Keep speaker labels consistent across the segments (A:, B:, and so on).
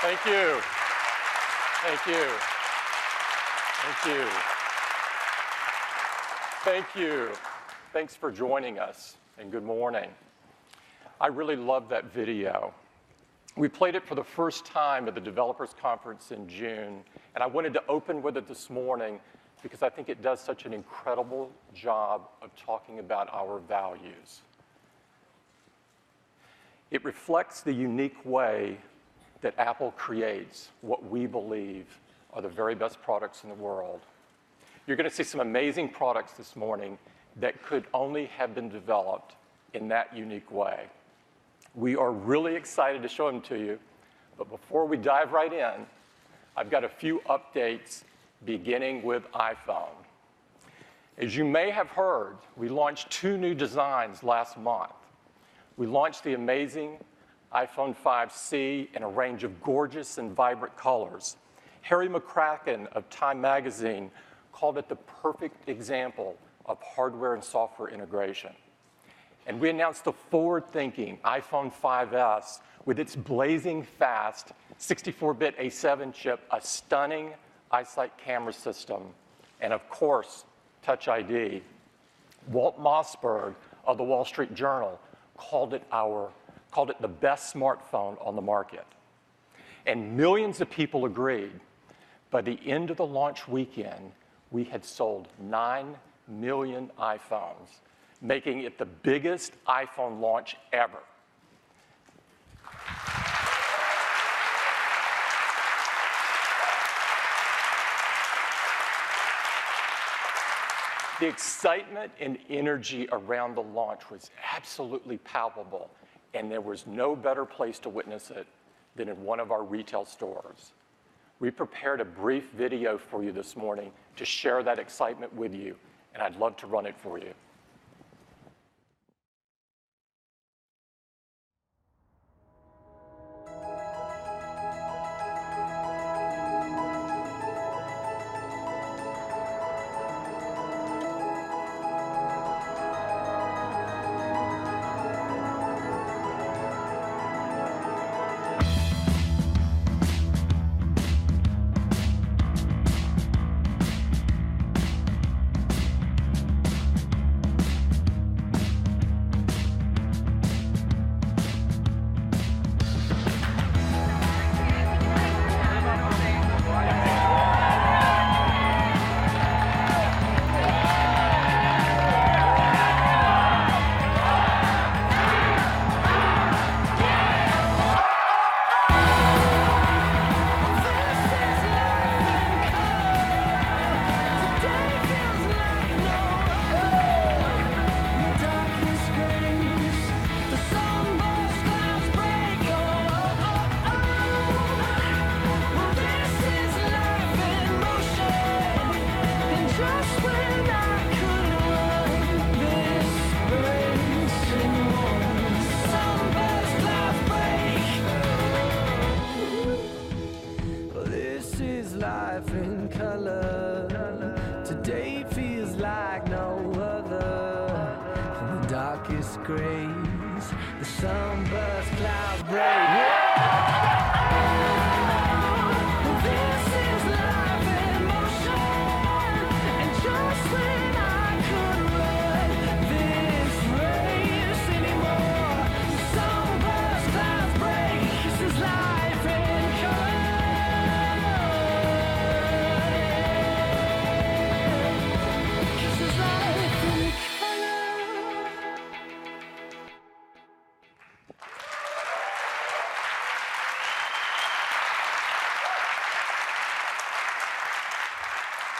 A: Thank you. Thank you. Thank you. Thank you. Thanks for joining us, and good morning. I really love that video. We played it for the first time at the Developers Conference in June, and I wanted to open with it this morning because I think it does such an incredible job of talking about our values. It reflects the unique way that Apple creates what we believe are the very best products in the world. You're going to see some amazing products this morning that could only have been developed in that unique way. We are really excited to show them to you, but before we dive right in, I've got a few updates beginning with iPhone. As you may have heard, we launched 2 new designs last month. We launched the amazing iPhone 5C in a range of gorgeous and vibrant colors. Harry McCracken of Time Magazine called it the perfect example of hardware and software integration. And we announced the forward-thinking iPhone 5S with its blazing fast 64-bit A7 chip, a stunning iSight camera system, and of course, Touch ID. Walt Mossberg of the Wall Street Journal called it the best smartphone on the market. And millions of people agreed. By the end of the launch weekend, we had sold 9 million iPhones, making it the biggest iPhone launch ever. The excitement and energy around the launch was absolutely palpable, and there was no better place to witness it than in one of our retail stores. We prepared a brief video for you this morning to share that excitement with you, and I'd love to run it for you.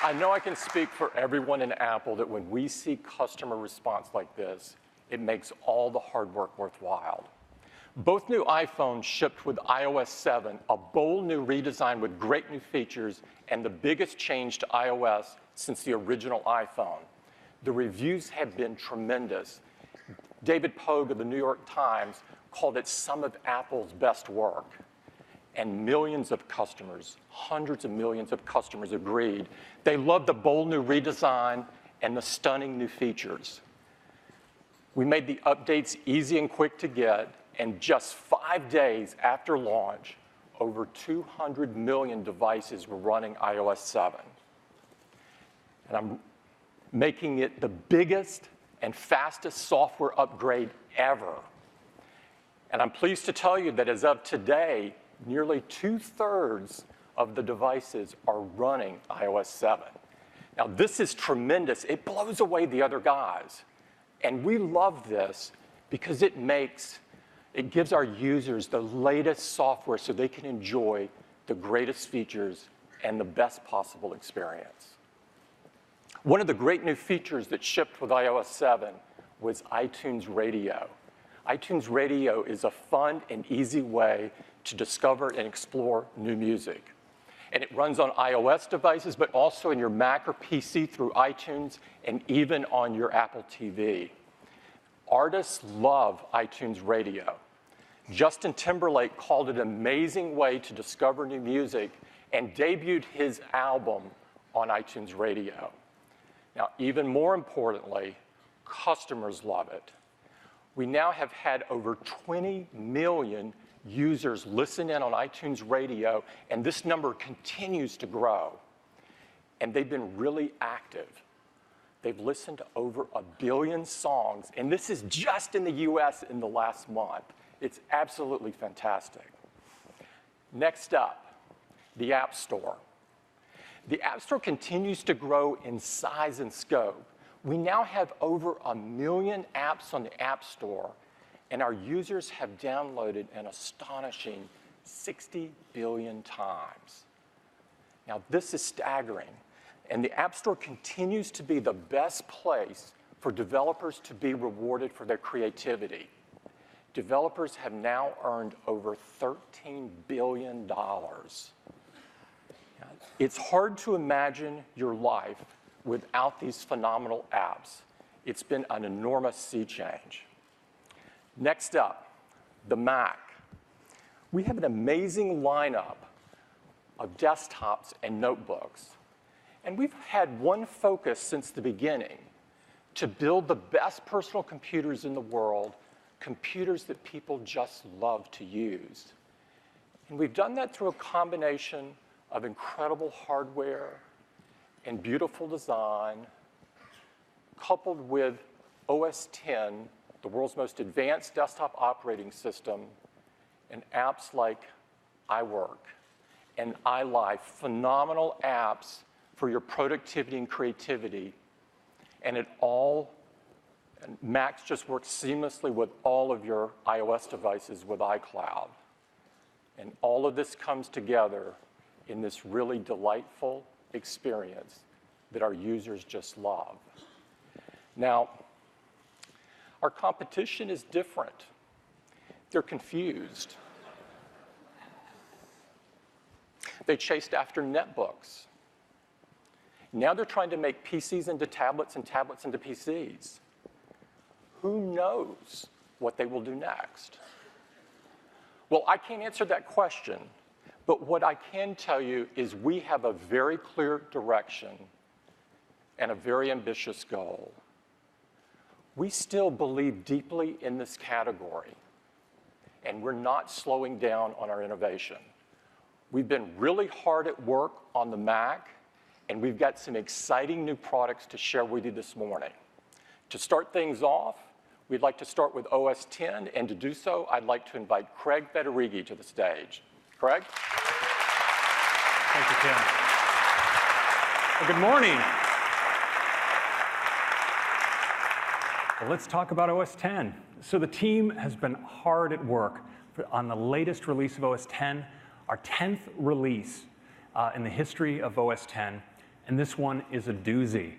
A: I know I can speak for everyone in Apple that when we see customer response like this, it makes all the hard work worthwhile. Both new iPhones shipped with iOS 7, a bold new redesign with great new features, and the biggest change to iOS since the original iPhone. The reviews have been tremendous. David Pogue of the New York Times called it some of Apple's best work. And millions of customers, hundreds of millions of customers agreed. They loved the bold new redesign and the stunning new features. We made the updates easy and quick to get, and just 5 days after launch, over 200 million devices were running iOS 7. And I'm making it the biggest and fastest software upgrade ever. And I'm pleased to tell you that as of today, nearly 2/3 of the devices are running iOS 7. Now, this is tremendous. It blows away the other guys. And we love this because it gives our users the latest software so they can enjoy the greatest features and the best possible experience. One of the great new features that shipped with iOS 7 was iTunes Radio. iTunes Radio is a fun and easy way to discover and explore new music. And it runs on iOS devices, but also in your Mac or PC through iTunes and even on your Apple TV. Artists love iTunes Radio. Justin Timberlake called it an amazing way to discover new music and debuted his album on iTunes Radio. Now, even more importantly, customers love it. We now have had over 20 million users listen in on iTunes Radio, and this number continues to grow. And they've been really active. They've listened to over 1 billion songs, and this is just in the US in the last month. It's absolutely fantastic. Next up, the App Store. The App Store continues to grow in size and scope. We now have over 1 million apps on the App Store, and our users have downloaded an astonishing 60 billion times. Now, this is staggering, and the App Store continues to be the best place for developers to be rewarded for their creativity. Developers have now earned over $13 billion. It's hard to imagine your life without these phenomenal apps. It's been an enormous sea change. Next up, the Mac. We have an amazing lineup of desktops and notebooks. And we've had one focus since the beginning, to build the best personal computers in the world, computers that people just love to use. And we've done that through a combination of incredible hardware and beautiful design, coupled with OS X, the world's most advanced desktop operating system, and apps like iWork and iLife, phenomenal apps for your productivity and creativity. And Macs just works seamlessly with all of your iOS devices with iCloud. And all of this comes together in this really delightful experience that our users just love. Now, our competition is different. They're confused. They chased after netbooks. Now they're trying to make PCs into tablets and tablets into PCs. Who knows what they will do next? Well, I can't answer that question, but what I can tell you is we have a very clear direction and a very ambitious goal. We still believe deeply in this category, and we're not slowing down on our innovation. We've been really hard at work on the Mac, and we've got some exciting new products to share with you this morning. To start things off, we'd like to start with OS X, and to do so, I'd like to invite Craig Federighi to the stage. Craig?
B: Thank you, Tim. Well, good morning. Well, let's talk about OS X. So the team has been hard at work on the latest release of OS X, our 10th release in the history of OS X, and this one is a doozy.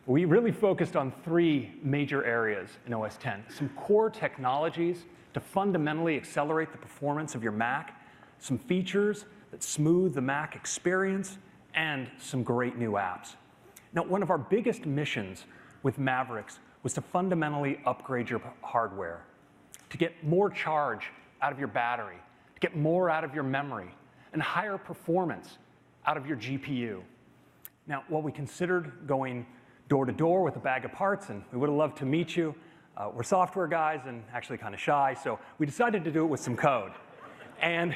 B: We really focused on 3 major areas in OS X. Some core technologies to fundamentally accelerate the performance of your Mac, some features that smooth the Mac experience, and some great new apps. Now, one of our biggest missions with Mavericks was to fundamentally upgrade your hardware, to get more charge out of your battery, to get more out of your memory, and higher performance out of your GPU. Now, while we considered going door to door with a bag of parts, and we would have loved to meet you, we're software guys and actually kind of shy, so we decided to do it with some code. And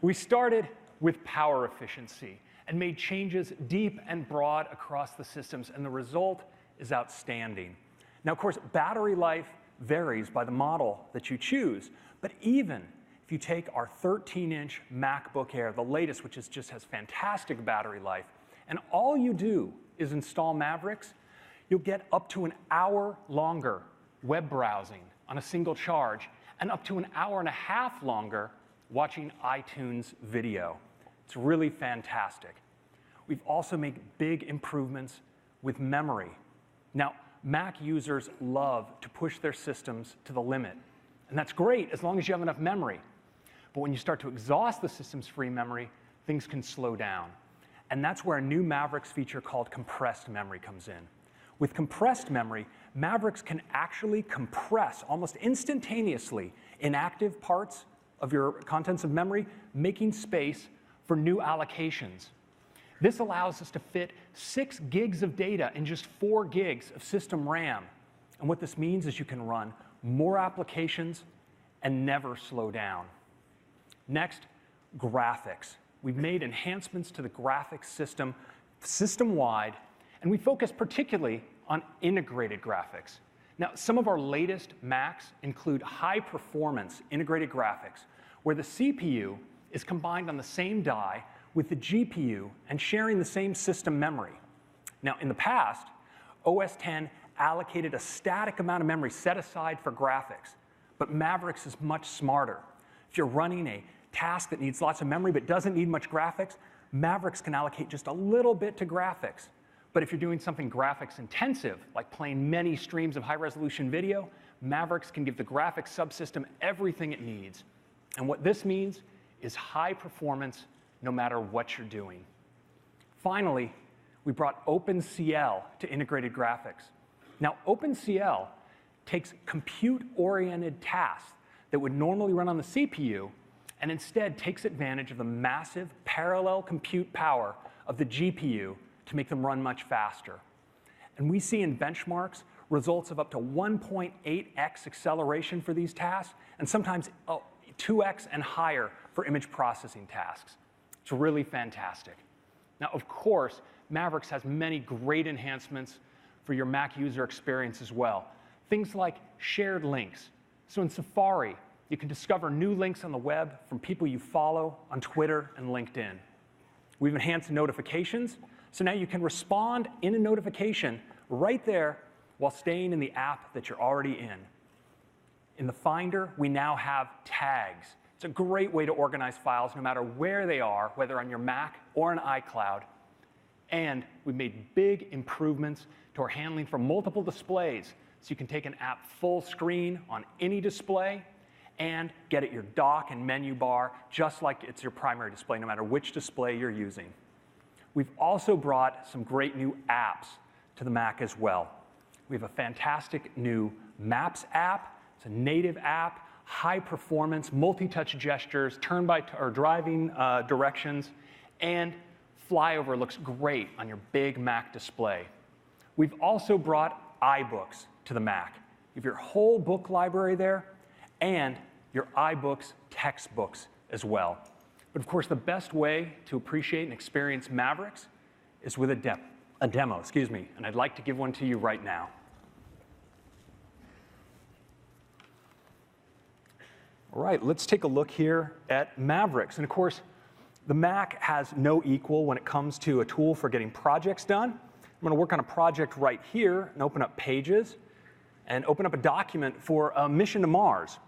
B: We started with power efficiency and made changes deep and broad across the systems, and the result is outstanding. Now, of course, battery life varies by the model that you choose, but even if you take our 13-inch MacBook Air, the latest, which just has fantastic battery life, and all you do is install Mavericks, you'll get up to an hour longer web browsing on a single charge, and up to an hour and a half longer watching iTunes video. It's really fantastic. We've also made big improvements with memory. Now, Mac users love to push their systems to the limit, and that's great as long as you have enough memory. But when you start to exhaust the system's free memory, things can slow down. And that's where a new Mavericks feature called compressed memory comes in. With compressed memory, Mavericks can actually compress almost instantaneously inactive parts of your contents of memory, making space for new allocations. This allows us to fit 6 gigs of data in just 4 gigs of system RAM. And what this means is you can run more applications and never slow down. Next, graphics. We've made enhancements to the graphics system system-wide, and we focus particularly on integrated graphics. Now, some of our latest Macs include high-performance integrated graphics, where the CPU is combined on the same die with the GPU and sharing the same system memory. Now, in the past, OS X allocated a static amount of memory set aside for graphics, but Mavericks is much smarter. If you're running a task that needs lots of memory but doesn't need much graphics, Mavericks can allocate just a little bit to graphics. But if you're doing something graphics intensive, like playing many streams of high-resolution video, Mavericks can give the graphics subsystem everything it needs. And what this means is high performance no matter what you're doing. Finally, we brought OpenCL to integrated graphics. Now, OpenCL takes compute-oriented tasks that would normally run on the CPU and instead takes advantage of the massive parallel compute power of the GPU to make them run much faster. And we see in benchmarks results of up to 1.8x acceleration for these tasks, and sometimes 2x and higher for image processing tasks. It's really fantastic. Now, of course, Mavericks has many great enhancements for your Mac user experience as well. Things like shared links. So in Safari, you can discover new links on the web from people you follow on Twitter and LinkedIn. We've enhanced notifications, so now you can respond in a notification right there while staying in the app that you're already in. In the Finder, we now have tags. It's a great way to organize files no matter where they are, whether on your Mac or an iCloud. And we've made big improvements to our handling for multiple displays, so you can take an app full screen on any display and get at your dock and menu bar just like it's your primary display, no matter which display you're using. We've also brought some great new apps to the Mac as well. We have a fantastic new Maps app. It's a native app, high performance, multi-touch gestures, or driving directions, and Flyover looks great on your big Mac display. We've also brought iBooks to the Mac. You have your whole book library there, and your iBooks textbooks as well. But of course, the best way to appreciate and experience Mavericks is with a demo, and I'd like to give one to you right now. All right, let's take a look here at Mavericks. And of course, the Mac has no equal when it comes to a tool for getting projects done. I'm going to work on a project right here and open up Pages and open up a document for a mission to Mars.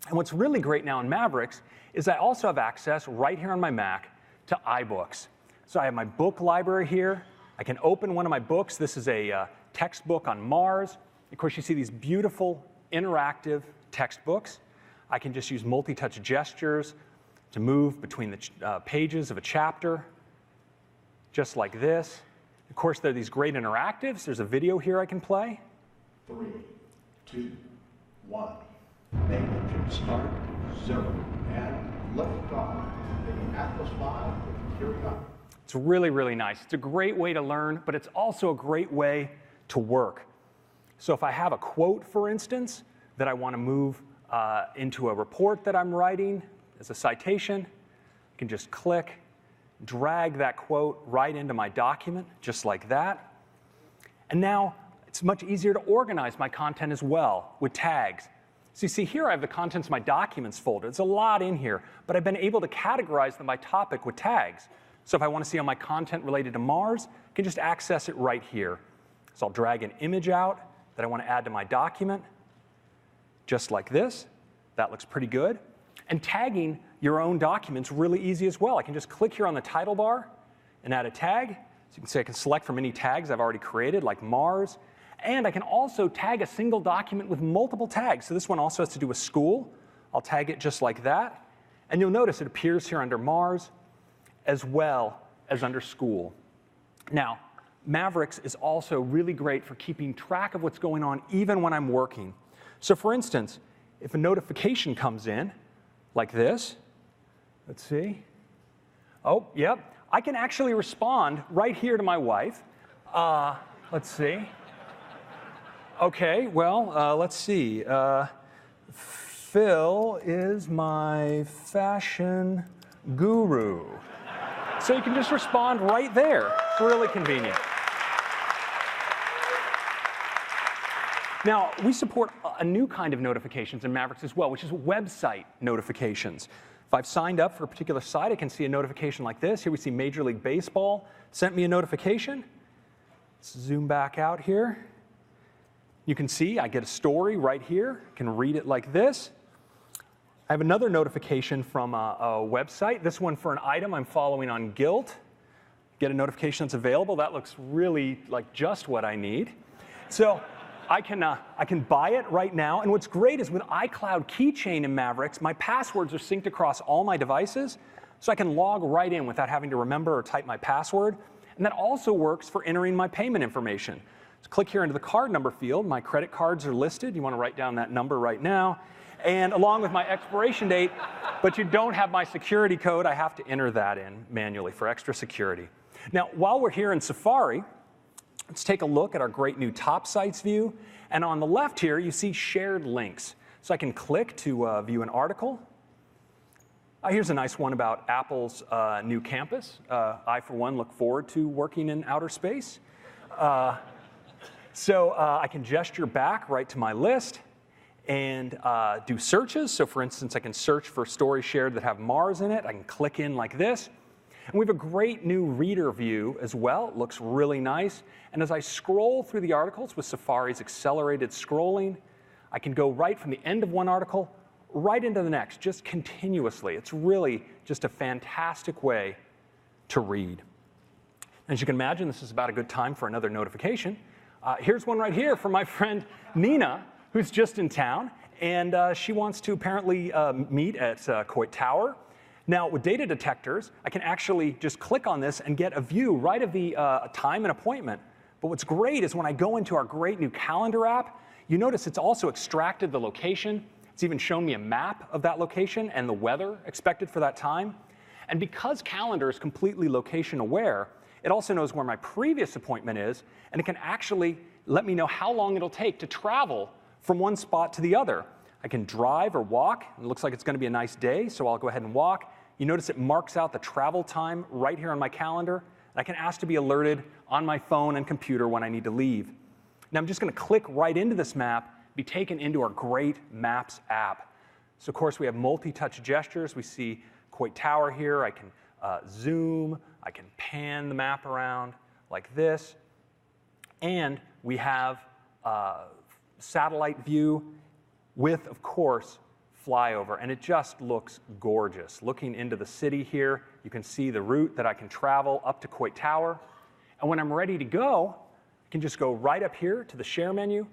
B: And what's really great now in Mavericks is I also have access right here on my Mac to iBooks. So I have my book library here. I can open one of my books. This is a textbook on Mars. Of course, you see these beautiful interactive textbooks. I can just use multi-touch gestures to move between the pages of a chapter, just like this. Of course, there are these great interactives. There's a video here I can play.
C: 3, 2, 1. Make engine start, 0, and lift off. The Atlas V with Curiosity.
B: It's really, really nice. It's a great way to learn, but it's also a great way to work. So if I have a quote, for instance, that I want to move into a report that I'm writing as a citation, can just click, drag that quote right into my document, just like that. And now it's much easier to organize my content as well with tags. So you see here I have the contents of my documents folder. There's a lot in here, but I've been able to categorize them by topic with tags. So if I want to see all my content related to Mars, I can just access it right here. So I'll drag an image out that I want to add to my document, just like this. That looks pretty good. And tagging your own document's really easy as well. I can just click here on the title bar and add a tag. So you can see I can select from any tags I've already created, like Mars. And I can also tag a single document with multiple tags. So this one also has to do with school. I'll tag it just like that. And you'll notice it appears here under Mars as well as under school. Now, Mavericks is also really great for keeping track of what's going on even when I'm working. So for instance, if a notification comes in, like this, let's see. Oh, yep. I can actually respond right here to my wife. Let's see. Okay, well, let's see. Phil is my fashion guru. So you can just respond right there. It's really convenient. Now, we support a new kind of notifications in Mavericks as well, which is website notifications. If I've signed up for a particular site, I can see a notification like this. Here we see Major League Baseball sent me a notification. Let's zoom back out here. You can see I get a story right here. I can read it like this. I have another notification from a website, this one for an item I'm following on Gilt. Get a notification that's available. That looks really like just what I need. So I can buy it right now. And what's great is with iCloud Keychain in Mavericks, my passwords are synced across all my devices, so I can log right in without having to remember or type my password. And that also works for entering my payment information. So click here into the card number field. My credit cards are listed. You want to write down that number right now. And along with my expiration date, but you don't have my security code, I have to enter that in manually for extra security. Now, while we're here in Safari, let's take a look at our great new Top Sites view. And on the left here, you see shared links. So I can click to view an article. Here's a nice one about Apple's new campus. I, for one, look forward to working in outer space. So I can gesture back right to my list and do searches. So for instance, I can search for stories shared that have Mars in it. I can click in like this. And we have a great new reader view as well. It looks really nice. And as I scroll through the articles with Safari's accelerated scrolling, I can go right from the end of one article right into the next, just continuously. It's really just a fantastic way to read. As you can imagine, this is about a good time for another notification. Here's one right here from my friend Nina, who's just in town. And she wants to apparently meet at Coit Tower. Now, with data detectors, I can actually just click on this and get a view right of the time and appointment. But what's great is when I go into our great new calendar app, you notice it's also extracted the location. It's even shown me a map of that location and the weather expected for that time. And because calendar is completely location aware, it also knows where my previous appointment is, and it can actually let me know how long it'll take to travel from one spot to the other. I can drive or walk. It looks like it's going to be a nice day, so I'll go ahead and walk. You notice it marks out the travel time right here on my calendar. And I can ask to be alerted on my phone and computer when I need to leave. Now I'm just going to click right into this map, be taken into our great Maps app. So of course we have multi-touch gestures. We see Coit Tower here. I can zoom. I can pan the map around like this. And we have satellite view with, of course, flyover, and it just looks gorgeous. Looking into the city here, you can see the route that I can travel up to Coit Tower. And when I'm ready to go, I can just go right up here to the share menu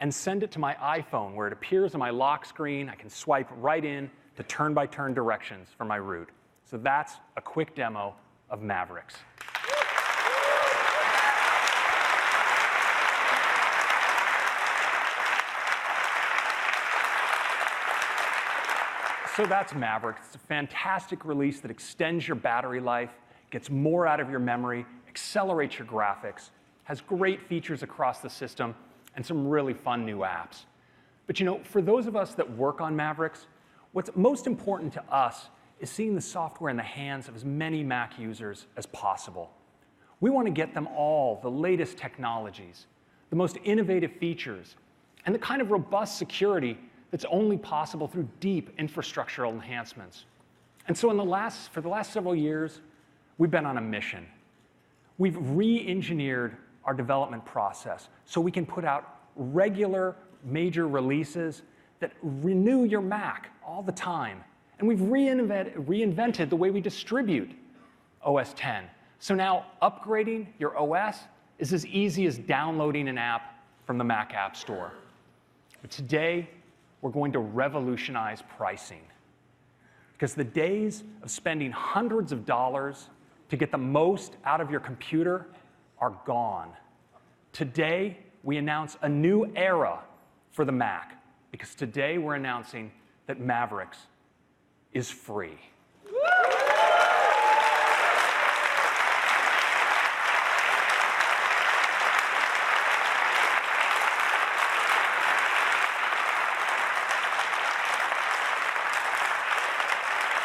B: and send it to my iPhone where it appears on my lock screen. I can swipe right in to turn-by-turn directions for my route. So that's a quick demo of Mavericks. So that's Mavericks. It's a fantastic release that extends your battery life, gets more out of your memory, accelerates your graphics, has great features across the system, and some really fun new apps. But you know, for those of us that work on Mavericks, what's most important to us is seeing the software in the hands of as many Mac users as possible. We want to get them all the latest technologies, the most innovative features, and the kind of robust security that's only possible through deep infrastructural enhancements. And so for the last several years, we've been on a mission. We've re-engineered our development process so we can put out regular major releases that renew your Mac all the time. And we've reinvented the way we distribute OS X. So now upgrading your OS is as easy as downloading an app from the Mac App Store. But today, we're going to revolutionize pricing. Because the days of spending hundreds of dollars to get the most out of your computer are gone. Today, we announce a new era for the Mac, because today we're announcing that Mavericks is free.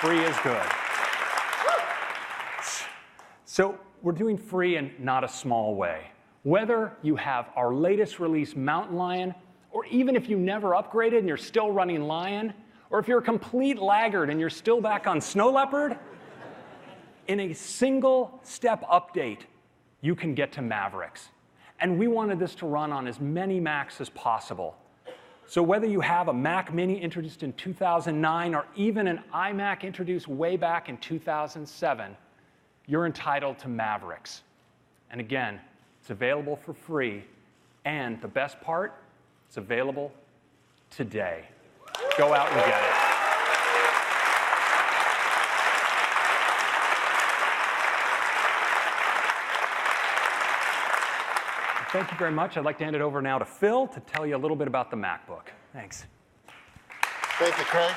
B: Free is good. So we're doing free in not a small way. Whether you have our latest release Mountain Lion, or even if you never upgraded and you're still running Lion, or if you're a complete laggard and you're still back on Snow Leopard, in a single step update, you can get to Mavericks. And we wanted this to run on as many Macs as possible. So whether you have a Mac Mini introduced in 2009 or even an iMac introduced way back in 2007, you're entitled to Mavericks. And again, it's available for free. And the best part, it's available today. Go out and get it. Thank you very much. I'd like to hand it over now to Phil to tell you a little bit about the MacBook. Thanks.
D: Thank you, Craig.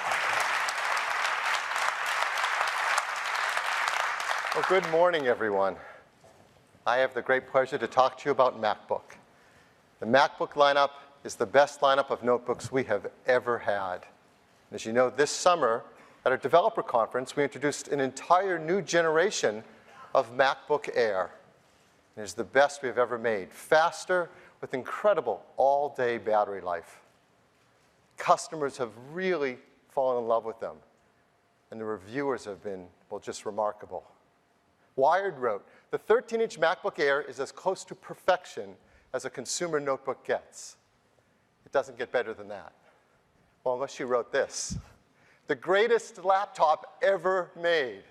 D: Well, good morning, everyone. I have the great pleasure to talk to you about MacBook. The MacBook lineup is the best lineup of notebooks we have ever had. As you know, this summer at our developer conference, we introduced an entire new generation of MacBook Air. It is the best we've ever made, faster with incredible all-day battery life. Customers have really fallen in love with them, and the reviewers have been, well, just remarkable. Wired wrote, the 13-inch MacBook Air is as close to perfection as a consumer notebook gets. It doesn't get better than that. Well, unless you wrote this, the greatest laptop ever made.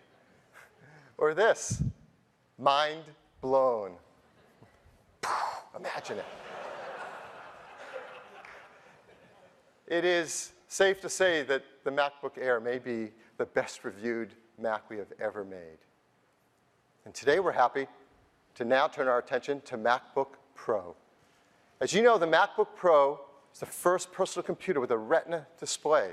D: Or this, mind blown. Imagine it. It is safe to say that the MacBook Air may be the best reviewed Mac we have ever made. And today we're happy to now turn our attention to MacBook Pro. As you know, the MacBook Pro is the first personal computer with a Retina display.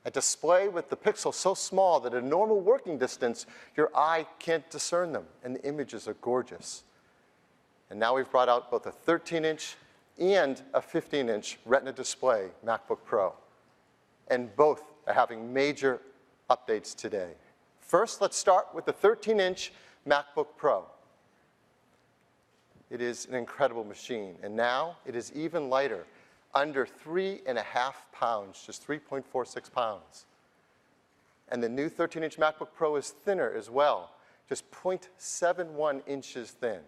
D: A display with the pixels so small that at a normal working distance, your eye can't discern them, and the images are gorgeous. And now we've brought out both a 13-inch and a 15-inch Retina display MacBook Pro. And both are having major updates today. First, let's start with the 13-inch MacBook Pro. It is an incredible machine, and now it is even lighter, under 3.5 pounds, just 3.46 pounds. And the new 13-inch MacBook Pro is thinner as well, just 0.71 inches thin.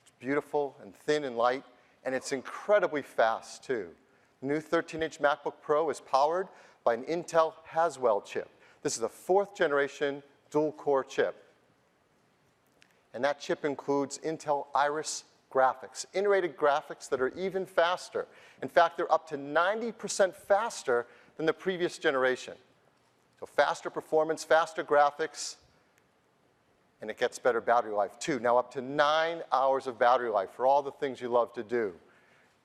D: It's beautiful and thin and light, and it's incredibly fast, too. The new 13-inch MacBook Pro is powered by an Intel Haswell chip. This is a 4th generation dual-core chip. And that chip includes Intel Iris graphics, integrated graphics that are even faster. In fact, they're up to 90% faster than the previous generation. So faster performance, faster graphics, and it gets better battery life, too. Now up to 9 hours of battery life for all the things you love to do.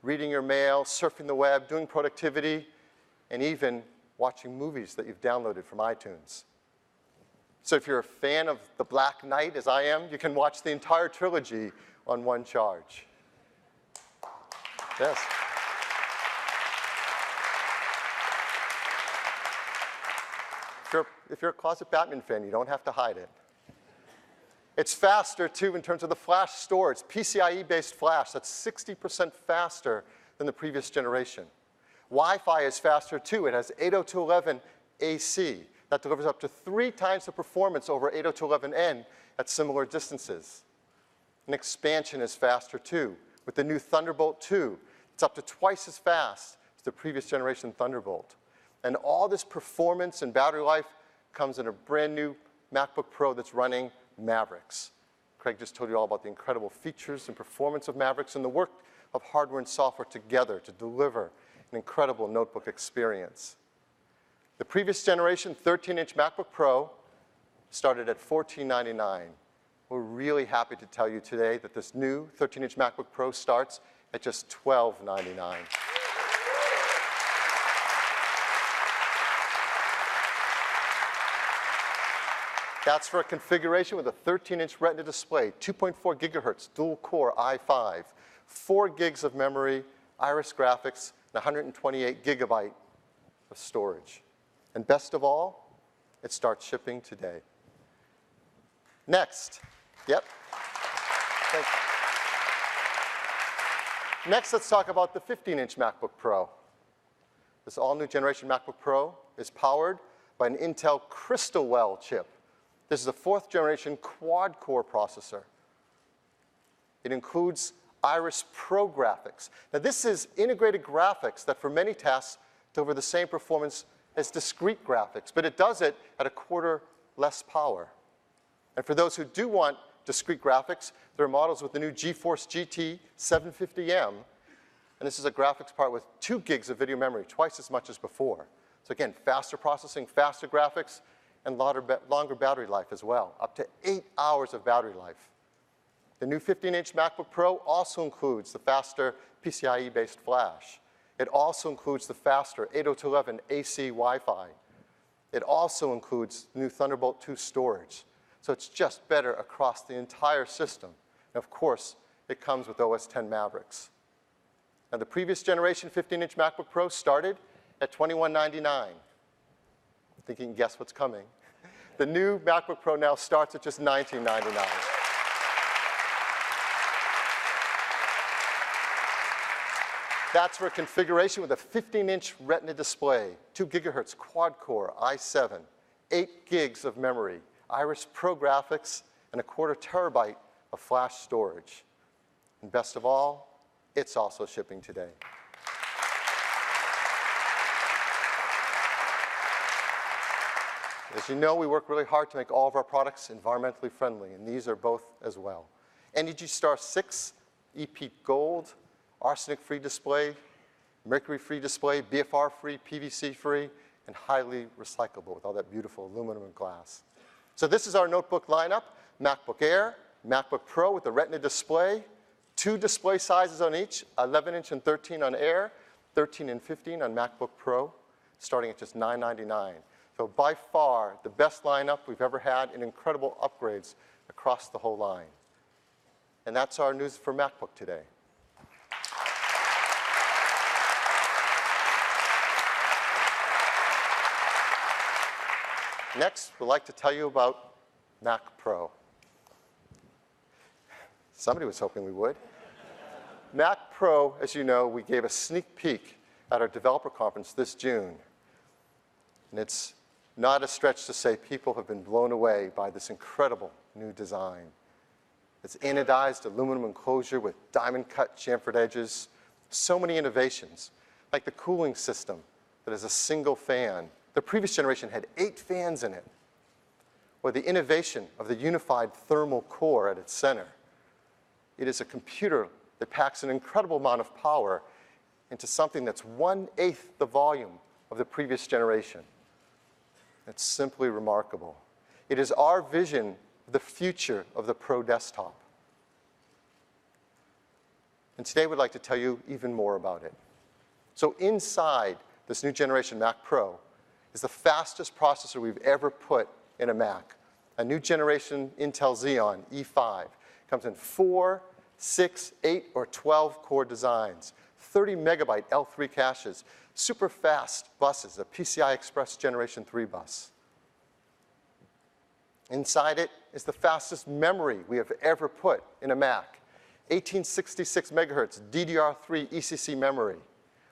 D: Reading your mail, surfing the web, doing productivity, and even watching movies that you've downloaded from iTunes. So if you're a fan of The Black Knight, as I am, you can watch the entire trilogy on one charge. Yes. if you're a closet Batman fan, you don't have to hide it. It's faster, too, in terms of the flash storage. PCIe-based flash, that's 60% faster than the previous generation. Wi-Fi is faster, too. It has 802.11ac. That delivers up to 3 times the performance over 802.11n at similar distances. And expansion is faster, too. With the new Thunderbolt 2, it's up to twice as fast as the previous generation Thunderbolt. And all this performance and battery life comes in a brand new MacBook Pro that's running Mavericks. Craig just told you all about the incredible features and performance of Mavericks and the work of hardware and software together to deliver an incredible notebook experience. The previous generation 13-inch MacBook Pro started at $1499. We're really happy to tell you today that this new 13-inch MacBook Pro starts at just $1299. That's for a configuration with a 13-inch Retina display, 2.4 gigahertz dual-core i5, 4 gigs of memory, Iris graphics, and 128 gigabyte of storage. And best of all, it starts shipping today. Next, yep. Thanks. Next, let's talk about the 15-inch MacBook Pro. This all-new generation MacBook Pro is powered by an Intel Crystalwell chip. This is a 4th generation quad-core processor. It includes Iris Pro graphics. Now, this is integrated graphics that for many tasks deliver the same performance as discrete graphics, but it does it at a quarter less power. And for those who do want discrete graphics, there are models with the new GeForce GT 750M. And this is a graphics part with 2 gigs of video memory, twice as much as before. So again, faster processing, faster graphics, and longer battery life as well, up to 8 hours of battery life. The new 15-inch MacBook Pro also includes the faster PCIe-based flash. It also includes the faster 802.11ac Wi-Fi. It also includes new Thunderbolt 2 storage. So it's just better across the entire system. And of course, it comes with OS X Mavericks. Now, the previous generation 15-inch MacBook Pro started at $2199. I think you can guess what's coming. The new MacBook Pro now starts at just $1999. That's for a configuration with a 15-inch Retina display, 2 gigahertz quad-core i7, 8 gigs of memory, Iris Pro graphics, and a quarter terabyte of flash storage. And best of all, it's also shipping today. As you know, we work really hard to make all of our products environmentally friendly, and these are both as well. Energy Star 6, EPEAT Gold, arsenic-free display, mercury-free display, BFR-free, PVC-free, and highly recyclable with all that beautiful aluminum and glass. So this is our notebook lineup: MacBook Air, MacBook Pro with the Retina display, 2 display sizes on each, 11-inch and 13 on Air, 13 and 15 on MacBook Pro, starting at just $999. So by far, the best lineup we've ever had, and incredible upgrades across the whole line. And that's our news for MacBook today. Next, we'd like to tell you about Mac Pro. Somebody was hoping we would. Mac Pro, as you know, we gave a sneak peek at our developer conference this June. And it's not a stretch to say people have been blown away by this incredible new design. It's anodized aluminum enclosure with diamond-cut chamfered edges. So many innovations, like the cooling system that is a single fan. The previous generation had 8 fans in it. Or the innovation of the unified thermal core at its center. It is a computer that packs an incredible amount of power into something that's 1/8 the volume of the previous generation. It's simply remarkable. It is our vision of the future of the Pro desktop. And today we'd like to tell you even more about it. So inside this new generation Mac Pro is the fastest processor we've ever put in a Mac. A new generation Intel Xeon E5. Comes in 4, 6, 8, or 12 core designs, 30 megabyte L3 caches, super fast buses, a PCI Express Generation 3 bus. Inside it is the fastest memory we have ever put in a Mac. 1866 megahertz DDR3 ECC memory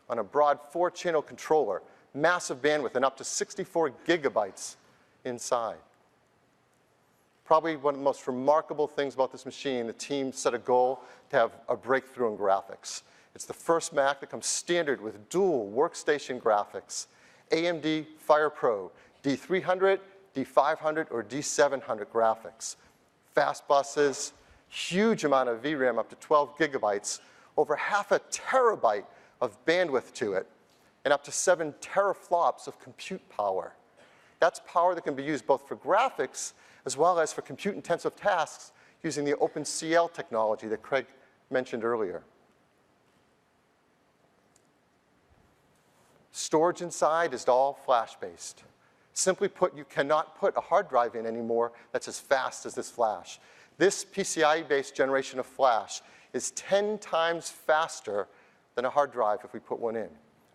D: on a broad 4-channel controller, massive bandwidth, and up to 64 gigabytes inside. Probably one of the most remarkable things about this machine, the team set a goal to have a breakthrough in graphics. It's the first Mac that comes standard with dual workstation graphics, AMD FirePro D300, D500, or D700 graphics. Fast buses, huge amount of VRAM, up to 12 gigabytes, over half a terabyte of bandwidth to it, and up to 7 teraflops of compute power. That's power that can be used both for graphics as well as for compute-intensive tasks using the OpenCL technology that Craig mentioned earlier. Storage inside is all flash-based. Simply put, you cannot put a hard drive in anymore that's as fast as this flash. This PCIe-based generation of flash is 10 times faster than a hard drive if we put one in.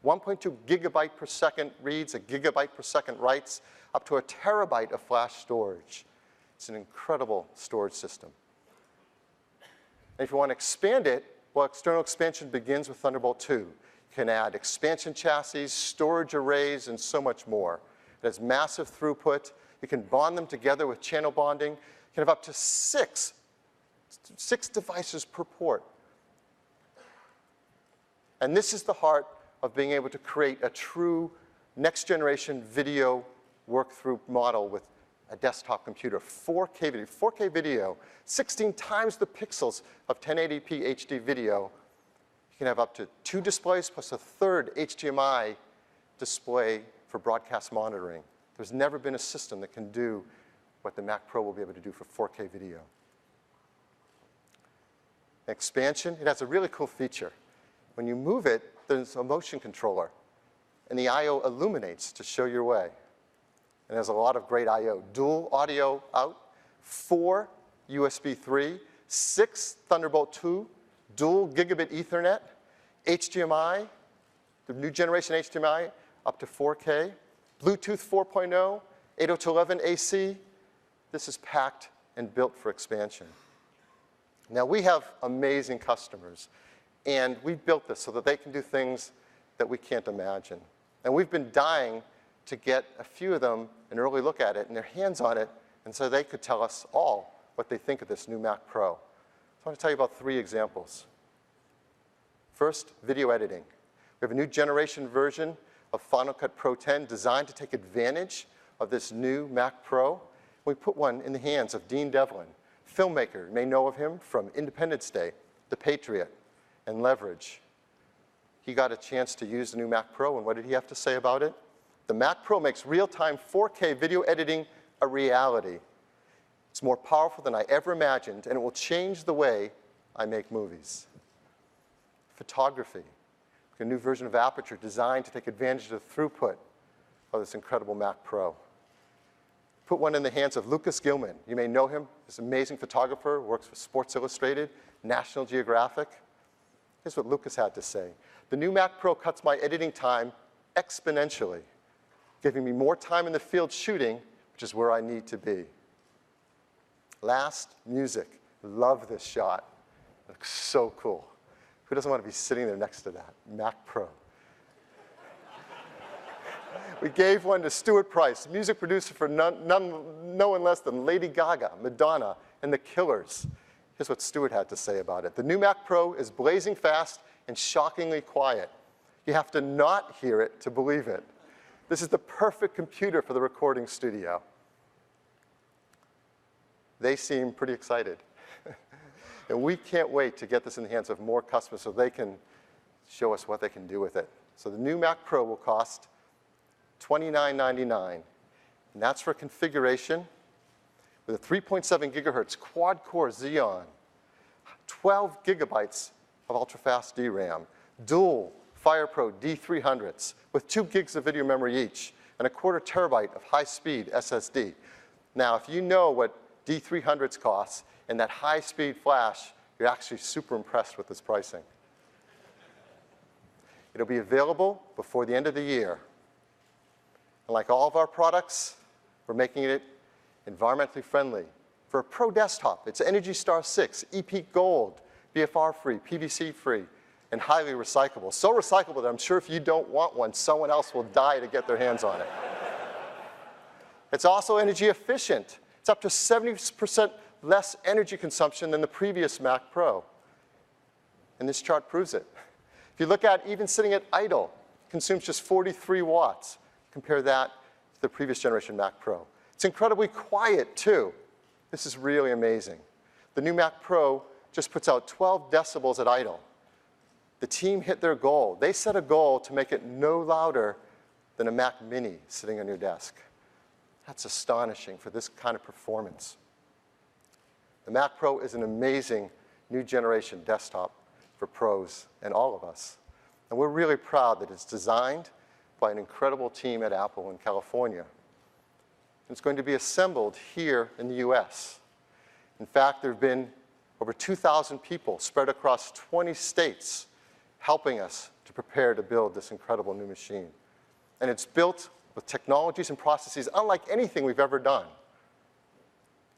D: 1.2 gigabyte per second reads, a gigabyte per second writes, up to a terabyte of flash storage. It's an incredible storage system. And if you want to expand it, well, external expansion begins with Thunderbolt 2. You can add expansion chassis, storage arrays, and so much more. It has massive throughput. You can bond them together with channel bonding. You can have up to six devices per port. And this is the heart of being able to create a true next-generation video work-through model with a desktop computer. 4K video, 16 times the pixels of 1080p HD video. You can have up to 2 displays plus a third HDMI display for broadcast monitoring. There's never been a system that can do what the Mac Pro will be able to do for 4K video. Expansion, it has a really cool feature. When you move it, there's a motion controller, and the I/O illuminates to show your way. And there's a lot of great I/O. Dual audio out, 4 USB 3, 6 Thunderbolt 2, dual gigabit Ethernet, HDMI, the new generation HDMI up to 4K, Bluetooth 4.0, 802.11ac. This is packed and built for expansion. Now, we have amazing customers, and we built this so that they can do things that we can't imagine. And we've been dying to get a few of them an early look at it and their hands on it, and so they could tell us all what they think of this new Mac Pro. So I want to tell you about 3 examples. First, video editing. We have a new generation version of Final Cut Pro 10 designed to take advantage of this new Mac Pro. We put one in the hands of Dean Devlin, filmmaker. You may know of him from Independence Day, The Patriot, and Leverage. He got a chance to use the new Mac Pro, and what did he have to say about it? The Mac Pro makes real-time 4K video editing a reality. It's more powerful than I ever imagined, and it will change the way I make movies. Photography. A new version of Aperture designed to take advantage of the throughput of this incredible Mac Pro. Put one in the hands of Lucas Gilman. You may know him, this amazing photographer, works for Sports Illustrated, National Geographic. Here's what Lucas had to say. The new Mac Pro cuts my editing time exponentially, giving me more time in the field shooting, which is where I need to be. Last, music. Love this shot. It looks so cool. Who doesn't want to be sitting there next to that? Mac Pro. We gave one to Stuart Price, music producer for no one less than Lady Gaga, Madonna, and The Killers. Here's what Stuart had to say about it. The new Mac Pro is blazing fast and shockingly quiet. You have to not hear it to believe it. This is the perfect computer for the recording studio. They seem pretty excited. And we can't wait to get this in the hands of more customers so they can show us what they can do with it. So the new Mac Pro will cost $29.99. And that's for configuration with a 3.7 gigahertz quad-core Xeon, 12 gigabytes of ultra-fast DRAM, dual FirePro D300s with 2 gigs of video memory each, and a quarter terabyte of high-speed SSD. Now, if you know what D300s cost and that high-speed flash, you're actually super impressed with this pricing. It'll be available before the end of the year. And like all of our products, we're making it environmentally friendly. For a Pro desktop, it's Energy Star 6, EPEAT Gold, BFR-free, PVC-free, and highly recyclable. So recyclable that I'm sure if you don't want one, someone else will die to get their hands on it. It's also energy efficient. It's up to 70% less energy consumption than the previous Mac Pro. And this chart proves it. If you look at even sitting at idle, it consumes just 43 watts. Compare that to the previous generation Mac Pro. It's incredibly quiet, too. This is really amazing. The new Mac Pro just puts out 12 decibels at idle. The team hit their goal. They set a goal to make it no louder than a Mac Mini sitting on your desk. That's astonishing for this kind of performance. The Mac Pro is an amazing new generation desktop for pros and all of us. And we're really proud that it's designed by an incredible team at Apple in California. It's going to be assembled here in the US. In fact, there have been over 2,000 people spread across 20 states helping us to prepare to build this incredible new machine. And it's built with technologies and processes unlike anything we've ever done.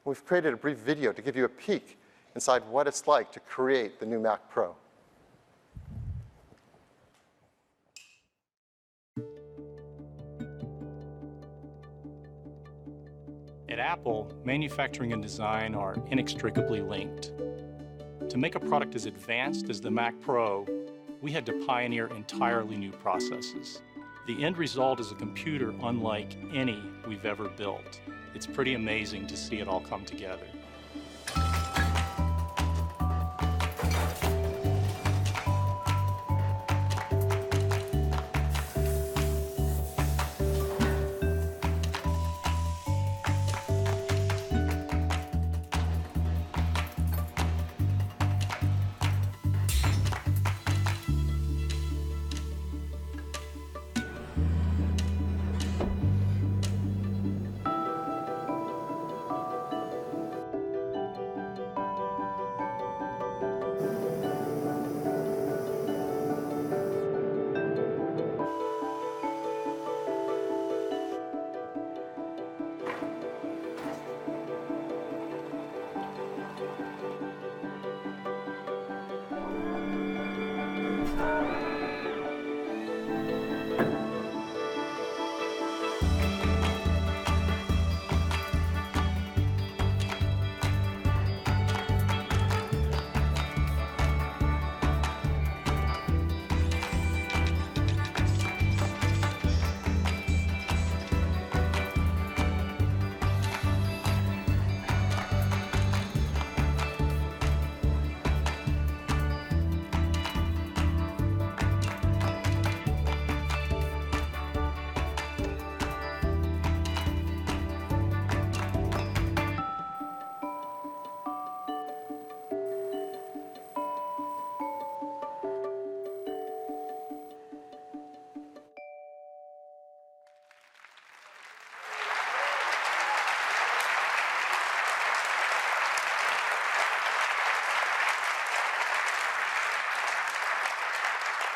D: We've created a brief video to give you a peek inside what it's like to create the new Mac Pro.
E: At Apple, manufacturing and design are inextricably linked. To make a product as advanced as the Mac Pro, we had to pioneer entirely new processes. The end result is a computer unlike any we've ever built. It's pretty amazing to see it all come together.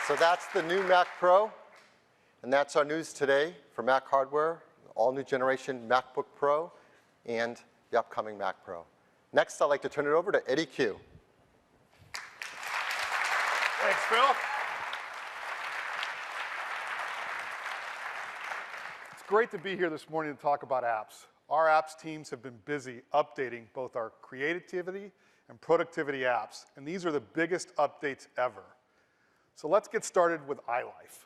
D: So that's the new Mac Pro, and that's our news today for Mac hardware, all new generation MacBook Pro, and the upcoming Mac Pro. Next, I'd like to turn it over to Eddie Q.
F: Thanks, Phil. It's great to be here this morning to talk about apps. Our apps teams have been busy updating both our creativity and productivity apps, and these are the biggest updates ever. So let's get started with iLife.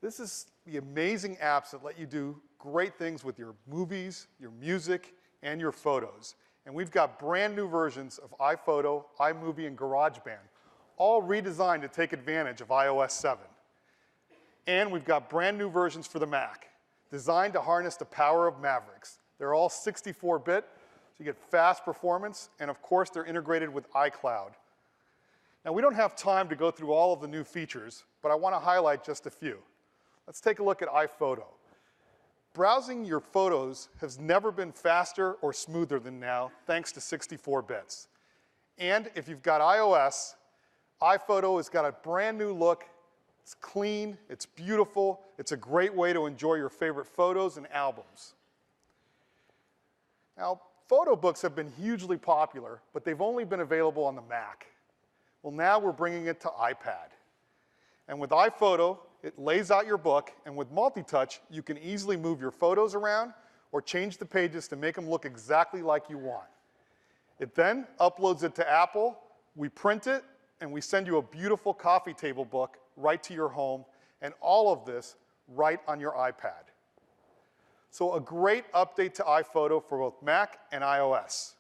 F: This is the amazing apps that let you do great things with your movies, your music, and your photos. And we've got brand new versions of iPhoto, iMovie, and GarageBand, all redesigned to take advantage of iOS 7. And we've got brand new versions for the Mac, designed to harness the power of Mavericks. They're all 64-bit, so you get fast performance, and of course they're integrated with iCloud. Now, we don't have time to go through all of the new features, but I want to highlight just a few. Let's take a look at iPhoto. Browsing your photos has never been faster or smoother than now, thanks to 64 bits. And if you've got iOS, iPhoto has got a brand new look. It's clean, it's beautiful, it's a great way to enjoy your favorite photos and albums. Now, photo books have been hugely popular, but they've only been available on the Mac. Well, now we're bringing it to iPad. And with iPhoto, it lays out your book, and with multi-touch, you can easily move your photos around or change the pages to make them look exactly like you want. It then uploads it to Apple, we print it, and we send you a beautiful coffee table book right to your home, and all of this right on your iPad. So a great update to iPhoto for both Mac and iOS.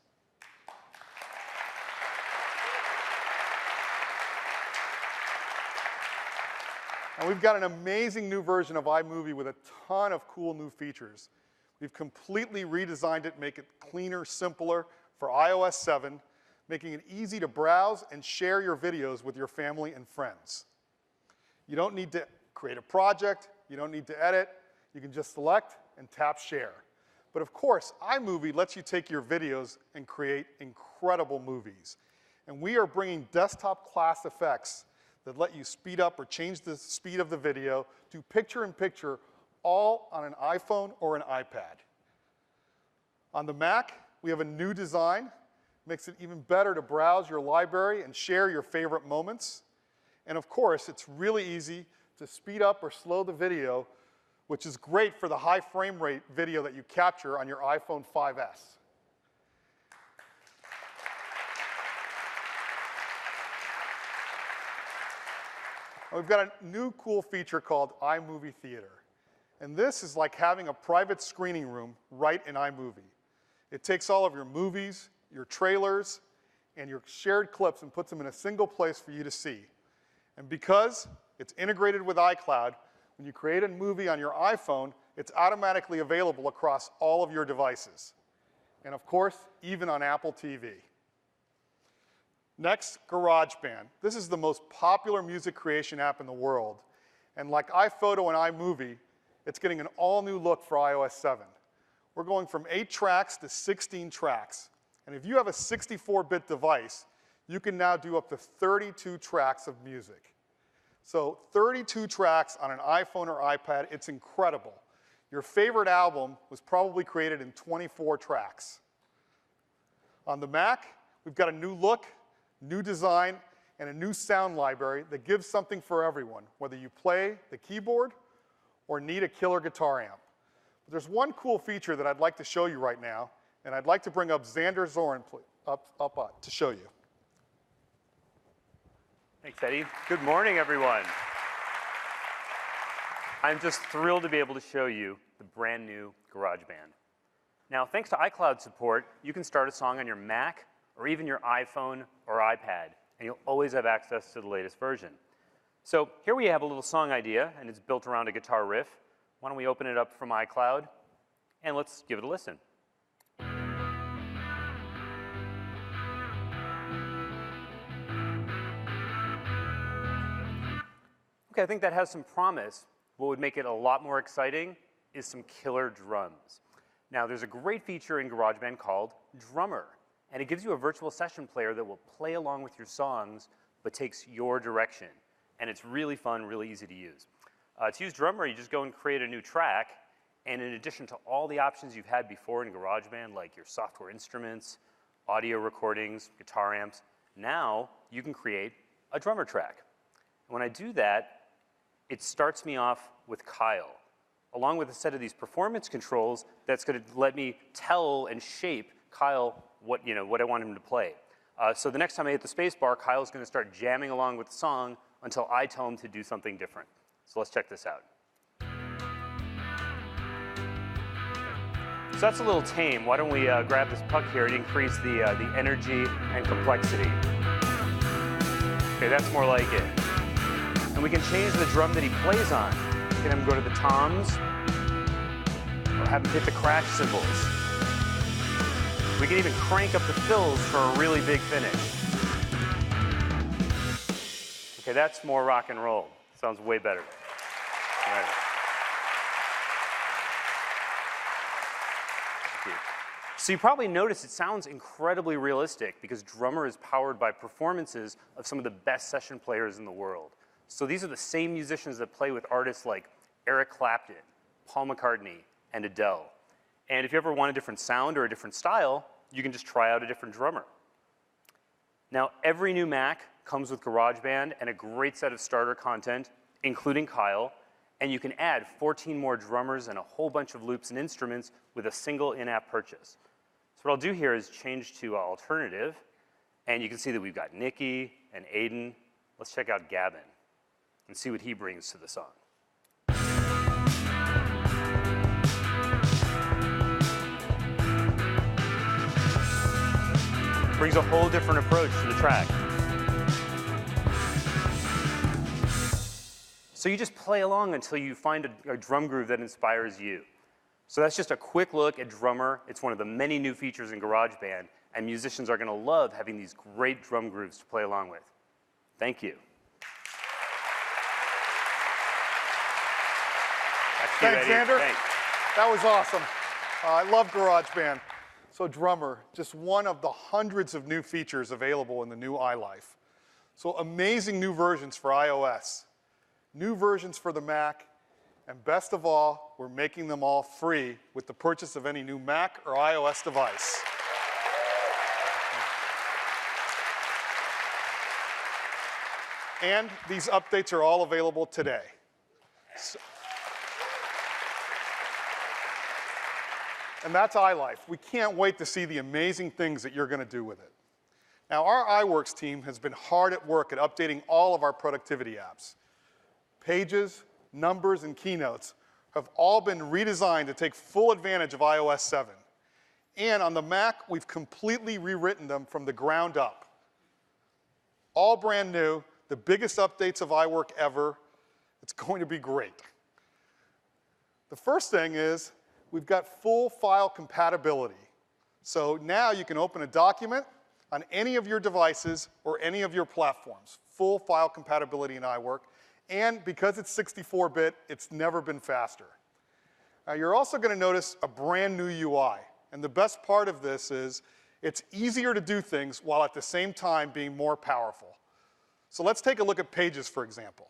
F: And we've got an amazing new version of iMovie with a ton of cool new features. We've completely redesigned it, make it cleaner, simpler for iOS 7, making it easy to browse and share your videos with your family and friends. You don't need to create a project, you don't need to edit, you can just select and tap share. But of course, iMovie lets you take your videos and create incredible movies. And we are bringing desktop class effects that let you speed up or change the speed of the video to picture-in-picture, all on an iPhone or an iPad. On the Mac, we have a new design. Makes it even better to browse your library and share your favorite moments. And of course, it's really easy to speed up or slow the video, which is great for the high frame rate video that you capture on your iPhone 5S. We've got a new cool feature called iMovie Theater. And this is like having a private screening room right in iMovie. It takes all of your movies, your trailers, and your shared clips and puts them in a single place for you to see. And because it's integrated with iCloud, when you create a movie on your iPhone, it's automatically available across all of your devices. And of course, even on Apple TV. Next, GarageBand. This is the most popular music creation app in the world. And like iPhoto and iMovie, it's getting an all-new look for iOS 7. We're going from 8 tracks to 16 tracks. And if you have a 64-bit device, you can now do up to 32 tracks of music. So 32 tracks on an iPhone or iPad, it's incredible. Your favorite album was probably created in 24 tracks. On the Mac, we've got a new look, new design, and a new sound library that gives something for everyone, whether you play the keyboard or need a killer guitar amp. But there's one cool feature that I'd like to show you right now, and I'd like to bring up Xander Zoran up to show you.
G: Thanks, Eddie. Good morning, everyone. I'm just thrilled to be able to show you the brand new GarageBand. Now, thanks to iCloud support, you can start a song on your Mac or even your iPhone or iPad, and you'll always have access to the latest version. So here we have a little song idea, and it's built around a guitar riff. Why don't we open it up from iCloud, and let's give it a listen. Okay, I think that has some promise. What would make it a lot more exciting is some killer drums. Now, there's a great feature in GarageBand called Drummer, and it gives you a virtual session player that will play along with your songs, but takes your direction. And it's really fun, really easy to use. To use Drummer, you just go and create a new track, and in addition to all the options you've had before in GarageBand, like your software instruments, audio recordings, guitar amps, now you can create a drummer track. And when I do that, it starts me off with Kyle, along with a set of these performance controls that's going to let me tell and shape Kyle what I want him to play. So the next time I hit the space bar, Kyle's going to start jamming along with the song until I tell him to do something different. So let's check this out. So that's a little tame. Why don't we grab this puck here and increase the energy and complexity. Okay, that's more like it. And we can change the drum that he plays on. Get him go to the toms, or have him hit the crash cymbals. We can even crank up the fills for a really big finish. Okay, that's more rock and roll. Sounds way better. All right. Thank you. So you probably noticed it sounds incredibly realistic because Drummer is powered by performances of some of the best session players in the world. So these are the same musicians that play with artists like Eric Clapton, Paul McCartney, and Adele. And if you ever want a different sound or a different style, you can just try out a different drummer. Now, every new Mac comes with GarageBand and a great set of starter content, including Kyle, and you can add 14 more drummers and a whole bunch of loops and instruments with a single in-app purchase. So what I'll do here is change to alternative, and you can see that we've got Nikki and Aiden. Let's check out Gavin and see what he brings to the song. Brings a whole different approach to the track. So you just play along until you find a drum groove that inspires you. So that's just a quick look at Drummer. It's one of the many new features in GarageBand, and musicians are going to love having these great drum grooves to play along with. Thank you.
F: Thanks, Xander.
G: Thanks.
F: That was awesome. I love GarageBand. So Drummer, just one of the hundreds of new features available in the new iLife. So amazing new versions for iOS, new versions for the Mac, and best of all, we're making them all free with the purchase of any new Mac or iOS device. And these updates are all available today. And that's iLife. We can't wait to see the amazing things that you're going to do with it. Now, our iWorks team has been hard at work at updating all of our productivity apps. Pages, Numbers, and Keynotes have all been redesigned to take full advantage of iOS 7. And on the Mac, we've completely rewritten them from the ground up. All brand new, the biggest updates of iWork ever. It's going to be great. The first thing is, we've got full file compatibility. So now you can open a document on any of your devices or any of your platforms. Full file compatibility in iWork. And because it's 64-bit, it's never been faster. Now you're also going to notice a brand new UI. And the best part of this is it's easier to do things while at the same time being more powerful. So let's take a look at Pages, for example.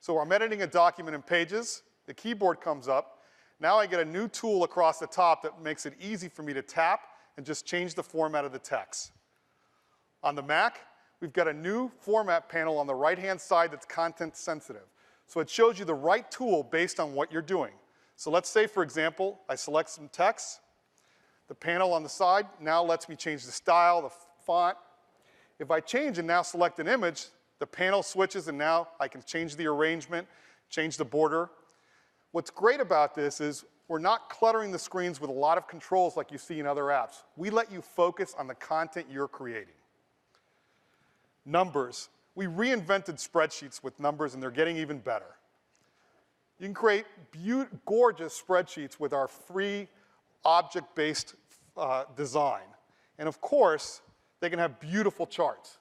F: So I'm editing a document in Pages. The keyboard comes up. Now I get a new tool across the top that makes it easy for me to tap and just change the format of the text. On the Mac, we've got a new format panel on the right-hand side that's content sensitive. So it shows you the right tool based on what you're doing. So let's say, for example, I select some text. The panel on the side now lets me change the style, the font. If I change and now select an image, the panel switches and now I can change the arrangement, change the border. What's great about this is we're not cluttering the screens with a lot of controls like you see in other apps. We let you focus on the content you're creating. Numbers. We reinvented spreadsheets with numbers, and they're getting even better. You can create gorgeous spreadsheets with our free object-based design. And of course, they can have beautiful charts.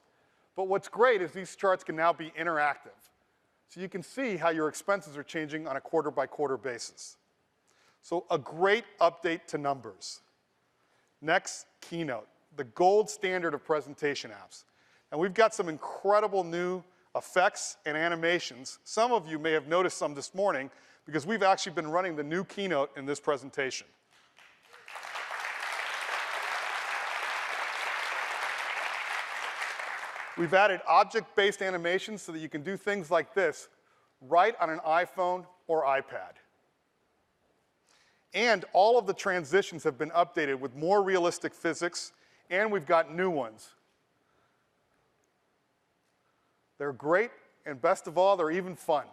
F: But what's great is these charts can now be interactive. So you can see how your expenses are changing on a quarter-by-quarter basis. So a great update to Numbers. Next, Keynote, the gold standard of presentation apps. And we've got some incredible new effects and animations. Some of you may have noticed some this morning because we've actually been running the new Keynote in this presentation. We've added object-based animations so that you can do things like this right on an iPhone or iPad. And all of the transitions have been updated with more realistic physics, and we've got new ones. They're great, and best of all, they're even fun.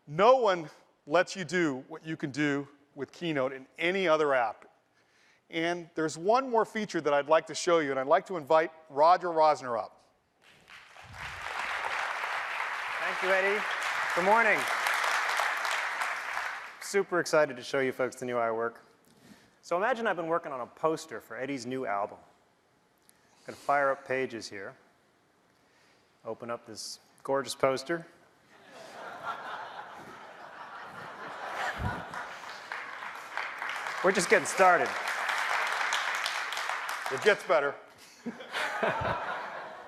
F: No one lets you do what you can do with Keynote in any other app. And there's one more feature that I'd like to show you, and I'd like to invite Roger Rosner up.
H: Thank you, Eddie. Good morning. Super excited to show you folks the new iWork. So imagine I've been working on a poster for Eddie's new album. I'm going to fire up Pages here, open up this gorgeous poster. We're just getting started.
F: It gets better.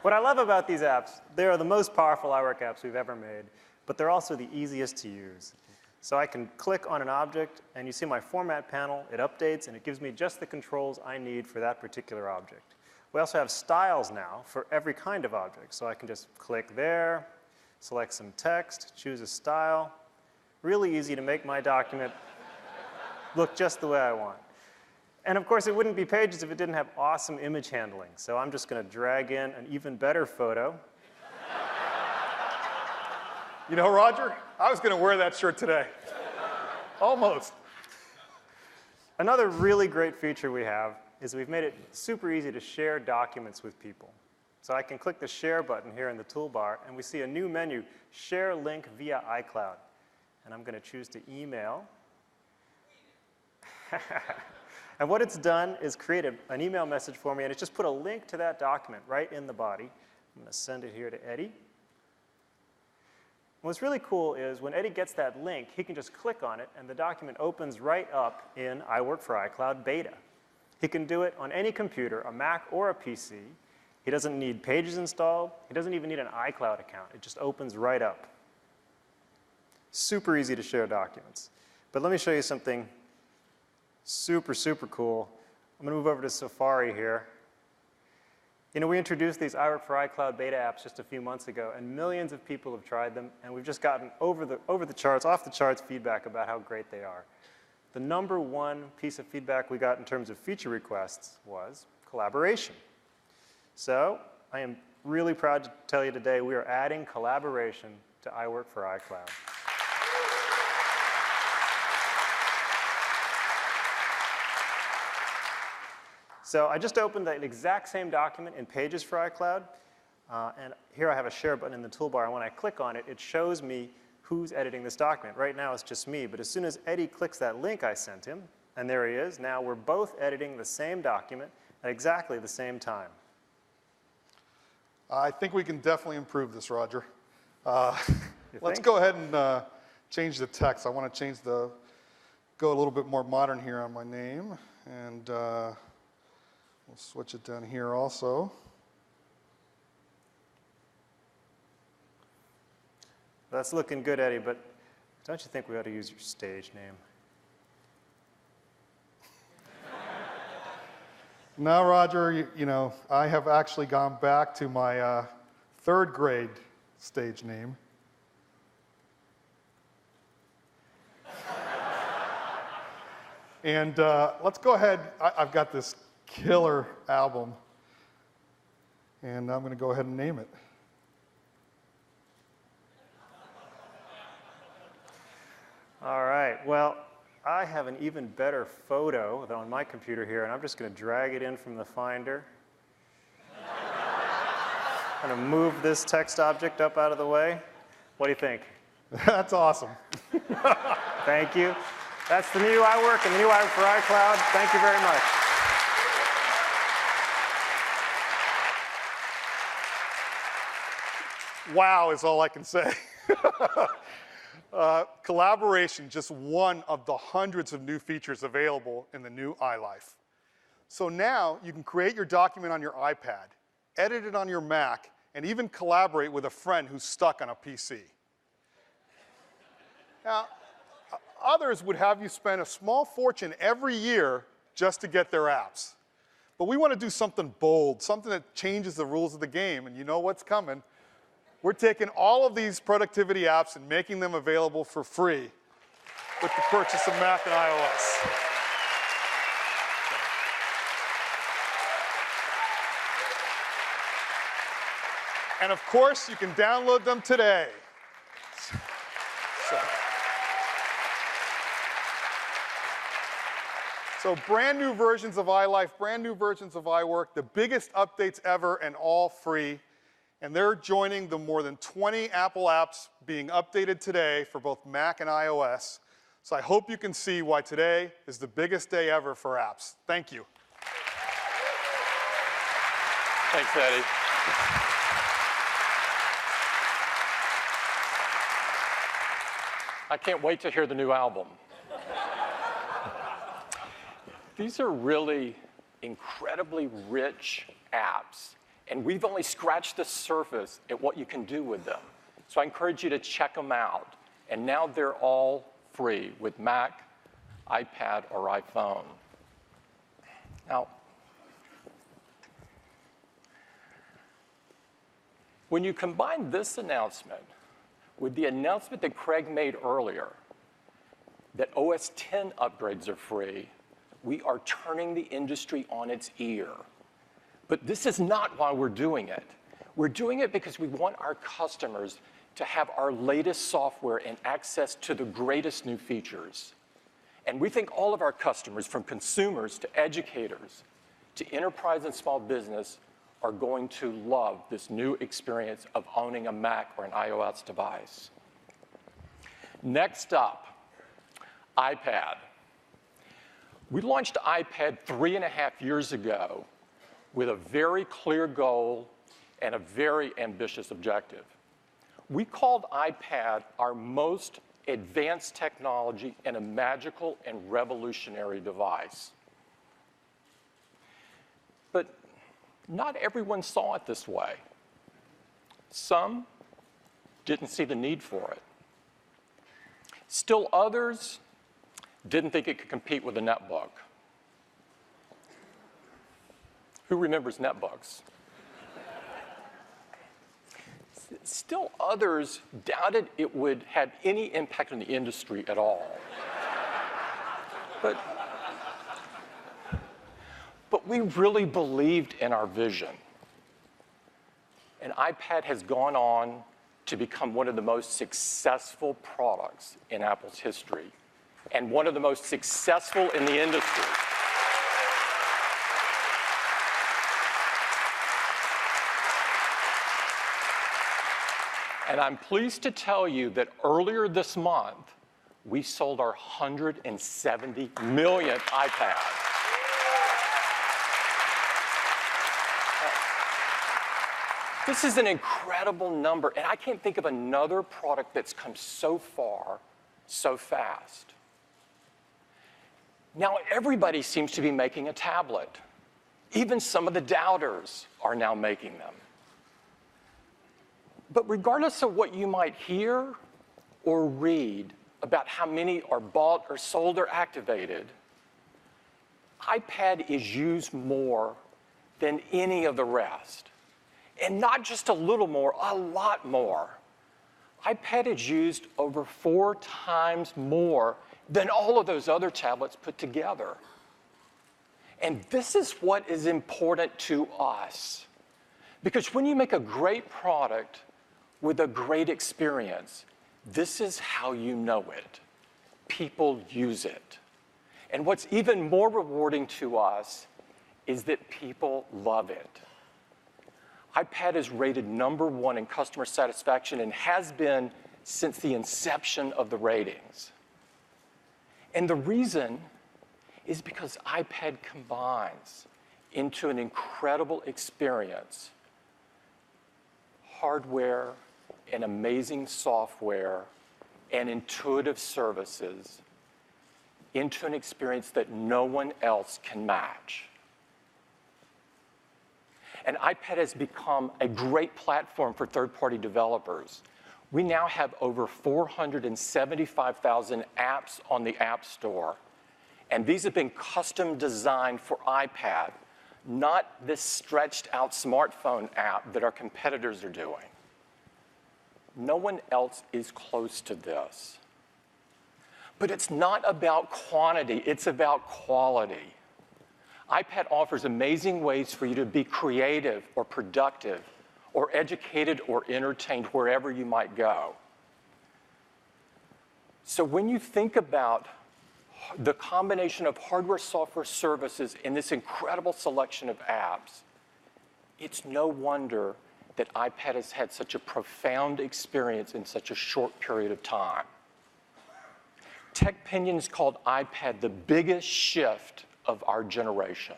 H: What I love about these apps, they are the most powerful iWork apps we've ever made, but they're also the easiest to use. So I can click on an object, and you see my format panel. It updates, and it gives me just the controls I need for that particular object. We also have styles now for every kind of object. So I can just click there, select some text, choose a style. Really easy to make my document look just the way I want. And of course, it wouldn't be Pages if it didn't have awesome image handling. So I'm just going to drag in an even better photo.
F: You know, Roger, I was going to wear that shirt today. Almost.
H: Another really great feature we have is we've made it super easy to share documents with people. So I can click the Share button here in the toolbar, and we see a new menu, Share Link via iCloud. And I'm going to choose to email. And what it's done is create an email message for me, and it's just put a link to that document right in the body. I'm going to send it here to Eddie. What's really cool is when Eddie gets that link, he can just click on it, and the document opens right up in iWork for iCloud Beta. He can do it on any computer, a Mac or a PC. He doesn't need Pages installed. He doesn't even need an iCloud account. It just opens right up. Super easy to share documents. But let me show you something super, super cool. I'm going to move over to Safari here. You know, we introduced these iWork for iCloud beta apps just a few months ago, and millions of people have tried them, and we've just gotten off the charts feedback about how great they are. The number one piece of feedback we got in terms of feature requests was collaboration. So I am really proud to tell you today we are adding collaboration to iWork for iCloud. So I just opened that exact same document in Pages for iCloud, and here I have a Share button in the toolbar, and when I click on it, it shows me who's editing this document. Right now it's just me, but as soon as Eddie clicks that link I sent him, and there he is, now we're both editing the same document at exactly the same time.
F: I think we can definitely improve this, Roger. Let's go ahead and change the text. I want to go a little bit more modern here on my name, and we'll switch it down here also.
H: That's looking good, Eddie, but don't you think we ought to use your stage name?
F: Now, Roger, you know, I have actually gone back to my third grade stage name. And let's go ahead. I've got this killer album, and I'm going to go ahead and name it.
H: All right, well, I have an even better photo on my computer here, and I'm just going to drag it in from the Finder. I'm going to move this text object up out of the way. What do you think?
F: That's awesome.
H: Thank you. That's the new iWork and the new iWork for iCloud. Thank you very much.
F: Wow is all I can say. Collaboration, just one of the hundreds of new features available in the new iLife. So now you can create your document on your iPad, edit it on your Mac, and even collaborate with a friend who's stuck on a PC. Now, others would have you spend a small fortune every year just to get their apps. But we want to do something bold, something that changes the rules of the game, and you know what's coming. We're taking all of these productivity apps and making them available for free with the purchase of Mac and iOS. And of course, you can download them today. So brand new versions of iLife, brand new versions of iWork, the biggest updates ever and all free. And they're joining the more than 20 Apple apps being updated today for both Mac and iOS. So I hope you can see why today is the biggest day ever for apps. Thank you.
A: Thanks, Eddie. I can't wait to hear the new album. These are really incredibly rich apps, and we've only scratched the surface at what you can do with them. So I encourage you to check them out. And now they're all free with Mac, iPad, or iPhone. Now, when you combine this announcement with the announcement that Craig made earlier, that OS X upgrades are free, we are turning the industry on its ear. But this is not why we're doing it. We're doing it because we want our customers to have our latest software and access to the greatest new features. And we think all of our customers, from consumers to educators to enterprise and small business, are going to love this new experience of owning a Mac or an iOS device. Next up, iPad. We launched iPad 3.5 years ago with a very clear goal and a very ambitious objective. We called iPad our most advanced technology and a magical and revolutionary device. But not everyone saw it this way. Some didn't see the need for it. Still others didn't think it could compete with a netbook. Who remembers netbooks? Still others doubted it would have any impact on the industry at all. But we really believed in our vision. And iPad has gone on to become one of the most successful products in Apple's history, and one of the most successful in the industry. And I'm pleased to tell you that earlier this month, we sold our 170 millionth iPad. This is an incredible number, and I can't think of another product that's come so far, so fast. Now, everybody seems to be making a tablet. Even some of the doubters are now making them. But regardless of what you might hear or read about how many are bought or sold or activated, iPad is used more than any of the rest. And not just a little more, a lot more. iPad is used over 4 times more than all of those other tablets put together. And this is what is important to us. Because when you make a great product with a great experience, this is how you know it. People use it. And what's even more rewarding to us is that people love it. iPad is rated #1 in customer satisfaction and has been since the inception of the ratings. And the reason is because iPad combines into an incredible experience hardware and amazing software and intuitive services into an experience that no one else can match. And iPad has become a great platform for third-party developers. We now have over 475,000 apps on the App Store. And these have been custom designed for iPad, not this stretched out smartphone app that our competitors are doing. No one else is close to this. But it's not about quantity, it's about quality. iPad offers amazing ways for you to be creative or productive or educated or entertained wherever you might go. So when you think about the combination of hardware, software, services in this incredible selection of apps, it's no wonder that iPad has had such a profound experience in such a short period of time. TechPinions called iPad the biggest shift of our generation.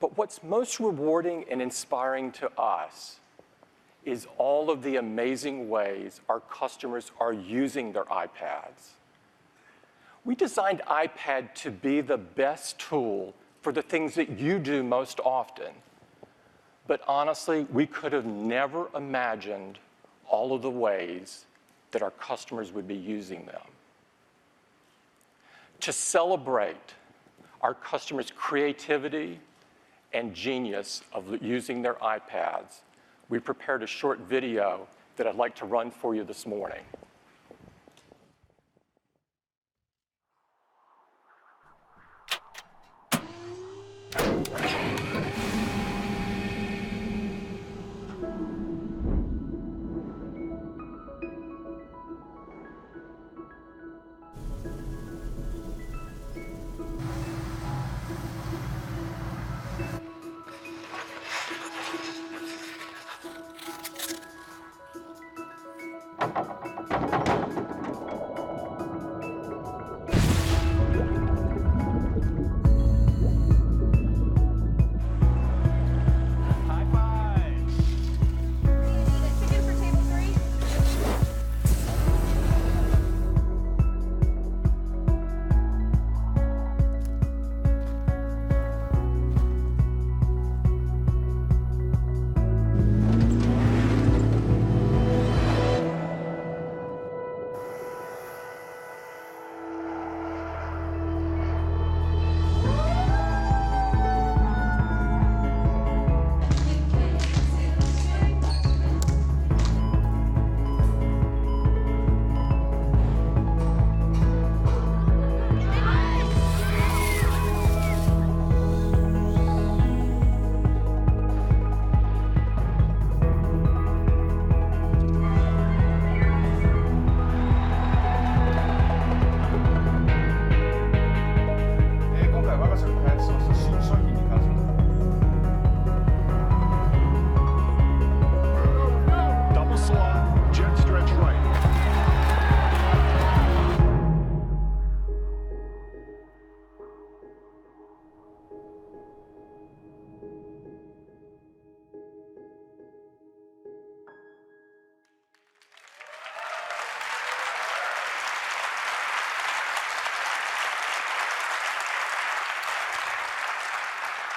A: But what's most rewarding and inspiring to us is all of the amazing ways our customers are using their iPads. We designed iPad to be the best tool for the things that you do most often. But honestly, we could have never imagined all of the ways that our customers would be using them. To celebrate our customers' creativity and genius of using their iPads, we prepared a short video that I'd like to run for you this morning.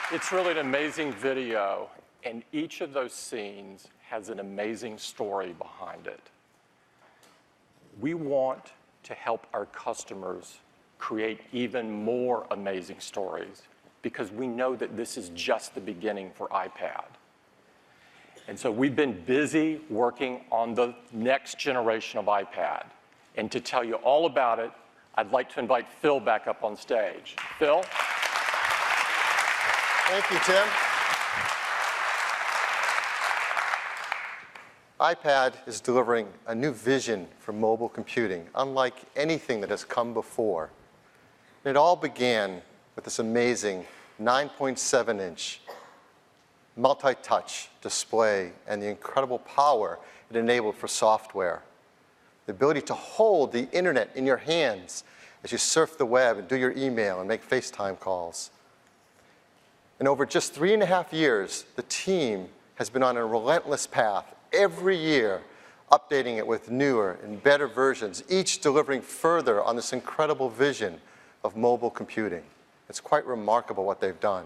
A: It's really an amazing video, and each of those scenes has an amazing story behind it. We want to help our customers create even more amazing stories because we know that this is just the beginning for iPad. And so we've been busy working on the next generation of iPad. And to tell you all about it, I'd like to invite Phil back up on stage. Phil?
D: Thank you, Tim. iPad is delivering a new vision for mobile computing, unlike anything that has come before. And it all began with this amazing 9.7-inch multi-touch display and the incredible power it enabled for software. The ability to hold the internet in your hands as you surf the web and do your email and make FaceTime calls. And over just 3.5 years, the team has been on a relentless path, every year updating it with newer and better versions, each delivering further on this incredible vision of mobile computing. It's quite remarkable what they've done.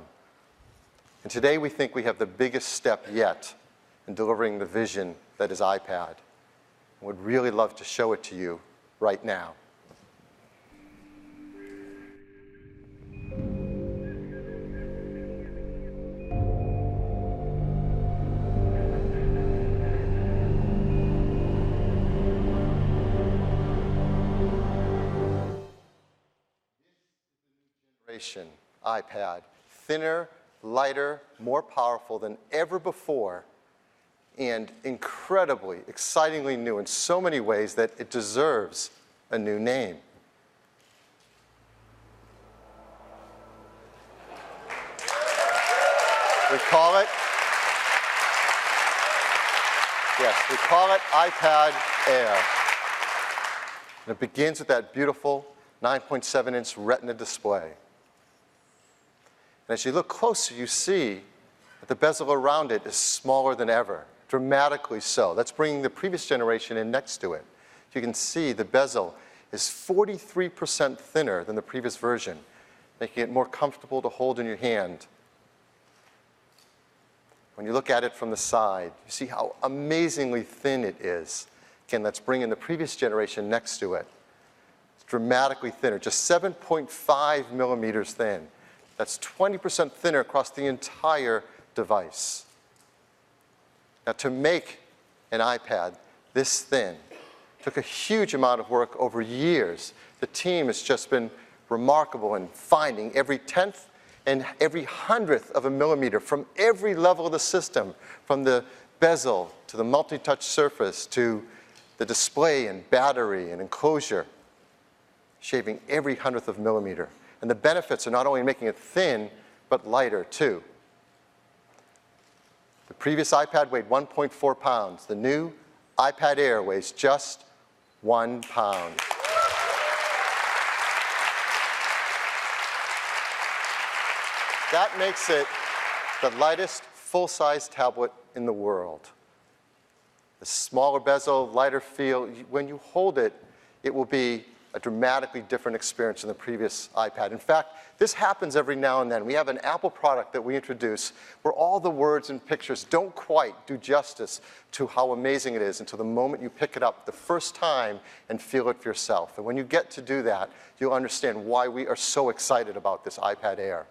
D: And today we think we have the biggest step yet in delivering the vision that is iPad. And would really love to show it to you right now. iPad, thinner, lighter, more powerful than ever before, and incredibly, excitingly new in so many ways that it deserves a new name. We call it iPad Air. And it begins with that beautiful 9.7-inch Retina display. And as you look closer, you see that the bezel around it is smaller than ever, dramatically so. That's bringing the previous generation in next to it. You can see the bezel is 43% thinner than the previous version, making it more comfortable to hold in your hand. When you look at it from the side, you see how amazingly thin it is, Again, let's bring in the previous generation next to it. It's dramatically thinner, just 7.5 millimeters thin. That's 20% thinner across the entire device. Now, to make an iPad this thin took a huge amount of work over years. The team has just been remarkable in finding every 10th and every 100th of a millimeter from every level of the system, from the bezel to the multi-touch surface to the display and battery and enclosure, shaving every 100th of a millimeter. And the benefits are not only making it thin, but lighter too. The previous iPad weighed 1.4 pounds. The new iPad Air weighs just 1 pound. That makes it the lightest full-size tablet in the world. The smaller bezel, lighter feel, when you hold it, it will be a dramatically different experience than the previous iPad. In fact, this happens every now and then. We have an Apple product that we introduce where all the words and pictures don't quite do justice to how amazing it is until the moment you pick it up the first time and feel it for yourself. And when you get to do that, you'll understand why we are so excited about this iPad Air.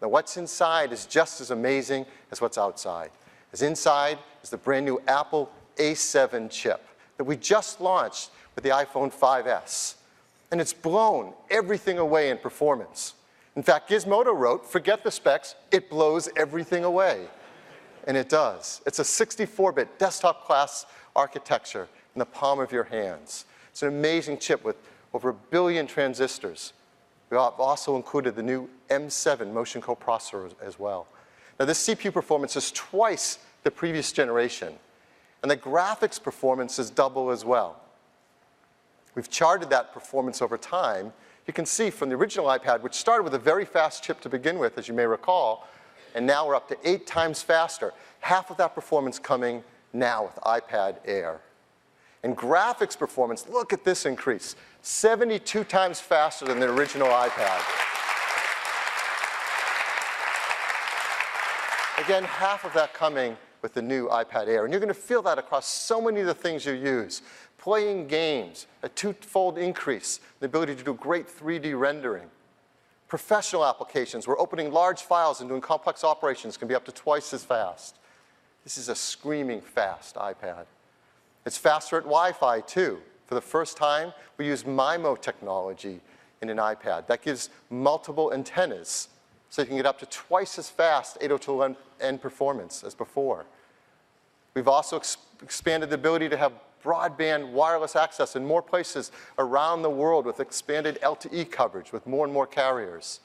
D: Now, what's inside is just as amazing as what's outside. As inside is the brand new Apple A7 chip that we just launched with the iPhone 5S. And it's blown everything away in performance. In fact, Gizmodo wrote, forget the specs, it blows everything away. And it does. It's a 64-bit desktop class architecture in the palm of your hands. It's an amazing chip with over 1 billion transistors. We have also included the new M7 motion coprocessor as well. Now, this CPU performance is twice the previous generation. And the graphics performance is double as well. We've charted that performance over time. You can see from the original iPad, which started with a very fast chip to begin with, as you may recall, and now we're up to 8 times faster. Half of that performance coming now with iPad Air. And graphics performance, look at this increase, 72 times faster than the original iPad. Again, half of that coming with the new iPad Air. And you're going to feel that across so many of the things you use. Playing games, a 2-fold increase, the ability to do great 3D rendering. Professional applications, where opening large files and doing complex operations can be up to twice as fast. This is a screaming fast iPad. It's faster at Wi-Fi, too. For the first time, we use MIMO technology in an iPad. That gives multiple antennas, so you can get up to twice as fast 802.11n performance as before. We've also expanded the ability to have broadband wireless access in more places around the world with expanded LTE coverage with more and more carriers.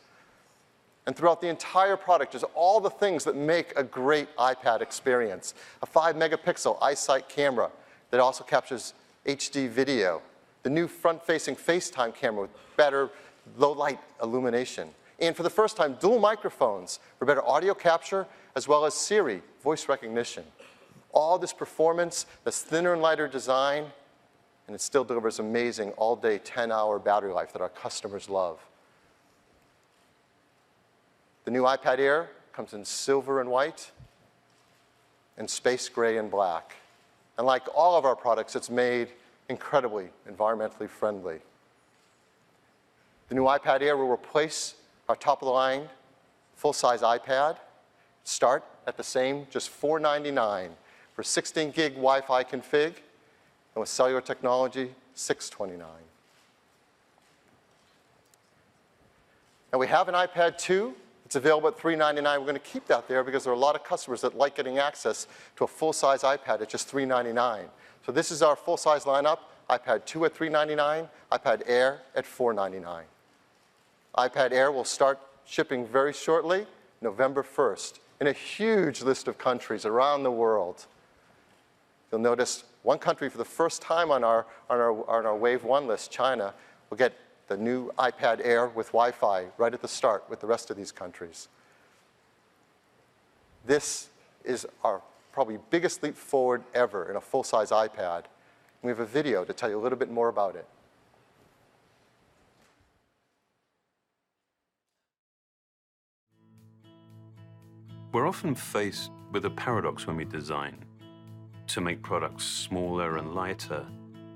D: And throughout the entire product, there's all the things that make a great iPad experience. A 5-megapixel iSight camera that also captures HD video. The new front-facing FaceTime camera with better low-light illumination. And for the first time, dual microphones for better audio capture, as well as Siri voice recognition. All this performance, this thinner and lighter design, and it still delivers amazing all-day 10-hour battery life that our customers love. The new iPad Air comes in silver and white and space gray and black. And like all of our products, it's made incredibly environmentally friendly. The new iPad Air will replace our top-of-the-line full-size iPad. Start at the same, just $499 for 16-gig Wi-Fi config, and with cellular technology, $629. Now we have an iPad 2. It's available at $399. We're going to keep that there because there are a lot of customers that like getting access to a full-size iPad at just $399. So this is our full-size lineup: iPad 2 at $399, iPad Air at $499. iPad Air will start shipping very shortly, November 1st, in a huge list of countries around the world. You'll notice one country for the first time on our Wave 1 list, China, will get the new iPad Air with Wi-Fi right at the start with the rest of these countries. This is our probably biggest leap forward ever in a full-size iPad. And we have a video to tell you a little bit more about it.
I: We're often faced with a paradox when we design. to make products smaller and lighter,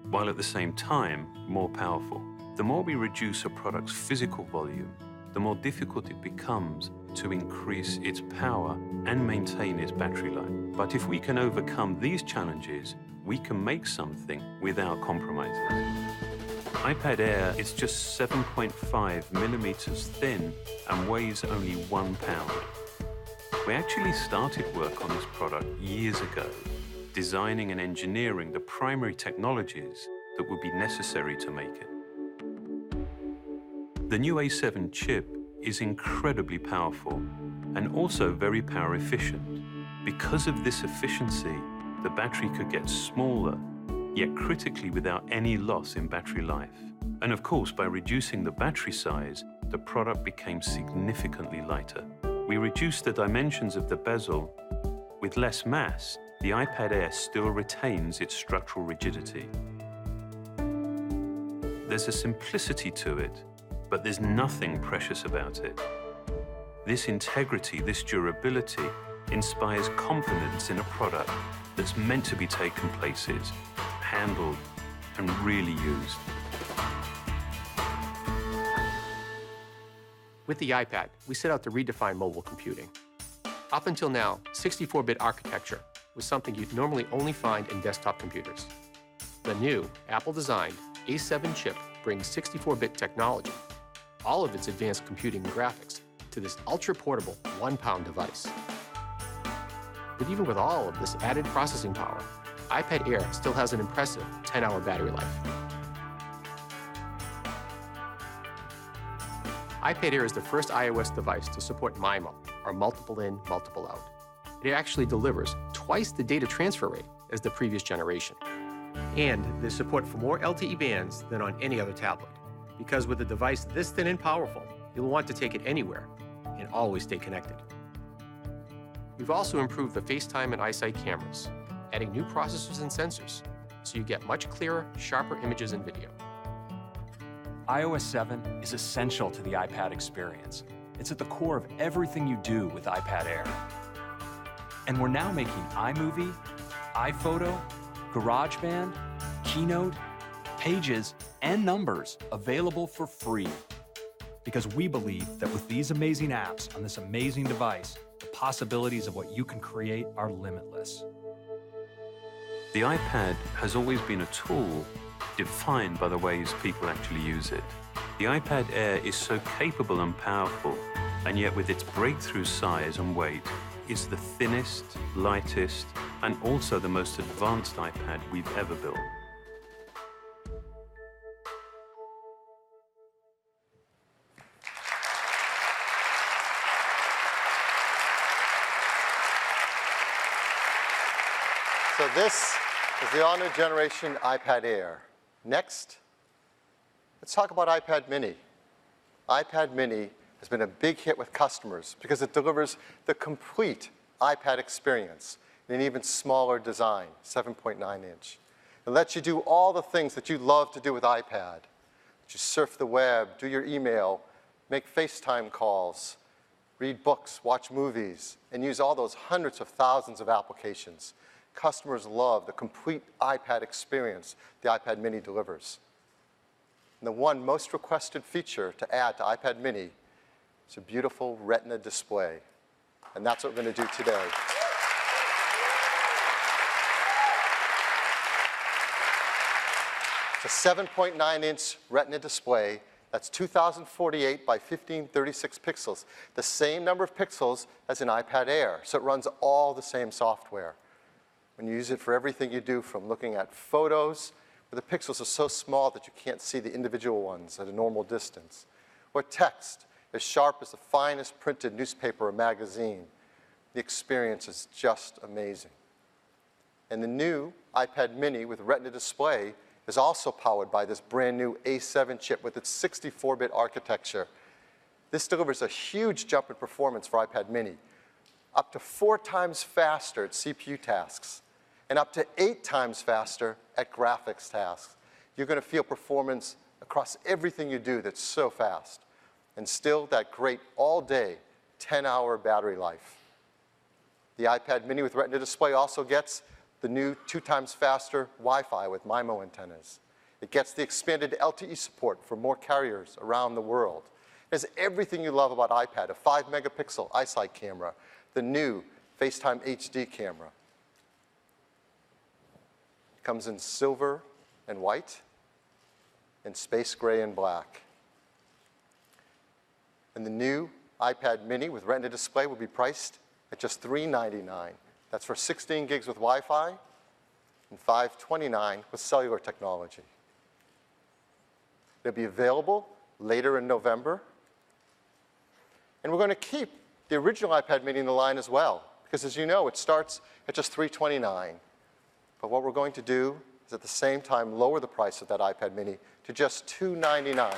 I: while at the same time more powerful. The more we reduce a product's physical volume, the more difficult it becomes to increase its power and maintain its battery life. But if we can overcome these challenges, we can make something without compromises. iPad Air is just 7.5 millimeters thin and weighs only 1 pound. We actually started work on this product years ago, designing and engineering the primary technologies that would be necessary to make it. The new A7 chip is incredibly powerful and also very power efficient. Because of this efficiency, the battery could get smaller, yet critically without any loss in battery life. And of course, by reducing the battery size, the product became significantly lighter. We reduced the dimensions of the bezel. With less mass, the iPad Air still retains its structural rigidity. There's a simplicity to it, but there's nothing precious about it. This integrity, this durability, inspires confidence in a product that's meant to be taken places, handled, and really used.
J: With the iPad, we set out to redefine mobile computing. Up until now, 64-bit architecture was something you'd normally only find in desktop computers. The new Apple-designed A7 chip brings 64-bit technology, all of its advanced computing and graphics, to this ultra-portable 1-pound device. But even with all of this added processing power, iPad Air still has an impressive 10-hour battery life. iPad Air is the first iOS device to support MIMO, or multiple in, multiple out. It actually delivers twice the data transfer rate as the previous generation. And there's support for more LTE bands than on any other tablet, because with a device this thin and powerful, you'll want to take it anywhere and always stay connected. We've also improved the FaceTime and iSight cameras, adding new processors and sensors, so you get much clearer, sharper images and video.
B: iOS 7 is essential to the iPad experience. It's at the core of everything you do with iPad Air. And we're now making iMovie, iPhoto, GarageBand, Keynote, Pages, and Numbers available for free. Because we believe that with these amazing apps on this amazing device, the possibilities of what you can create are limitless.
I: The iPad has always been a tool defined by the ways people actually use it. The iPad Air is so capable and powerful, and yet with its breakthrough size and weight, is the thinnest, lightest, and also the most advanced iPad we've ever built.
D: So this is the all-new generation iPad Air. Next, let's talk about iPad mini. iPad mini has been a big hit with customers because it delivers the complete iPad experience in an even smaller design, 7.9 inch. It lets you do all the things that you love to do with iPad. You surf the web, do your email, make FaceTime calls, read books, watch movies, and use all those hundreds of thousands of applications. Customers love the complete iPad experience the iPad mini delivers. And the one most requested feature to add to iPad mini is a beautiful Retina display. And that's what we're going to do today. It's a 7.9-inch Retina display. That's 2048 by 1536 pixels, the same number of pixels as an iPad Air. So it runs all the same software. When you use it for everything you do, from looking at photos, where the pixels are so small that you can't see the individual ones at a normal distance, or text as sharp as the finest printed newspaper or magazine. The experience is just amazing. And the new iPad mini with Retina display is also powered by this brand new A7 chip with its 64-bit architecture. This delivers a huge jump in performance for iPad mini, up to 4 times faster at CPU tasks, and up to 8 times faster at graphics tasks. You're going to feel performance across everything you do that's so fast, and still that great all-day 10-hour battery life. The iPad mini with Retina display also gets the new 2 times faster Wi-Fi with MIMO antennas. It gets the expanded LTE support for more carriers around the world. It has everything you love about iPad, a 5-megapixel iSight camera, the new FaceTime HD camera. It comes in silver and white, and space gray and black. And the new iPad mini with Retina display will be priced at just $399. That's for 16 gigs with Wi-Fi and $529 with cellular technology. It'll be available later in November. And we're going to keep the original iPad mini in the line as well, because as you know, it starts at just $329. But what we're going to do is at the same time lower the price of that iPad mini to just $299.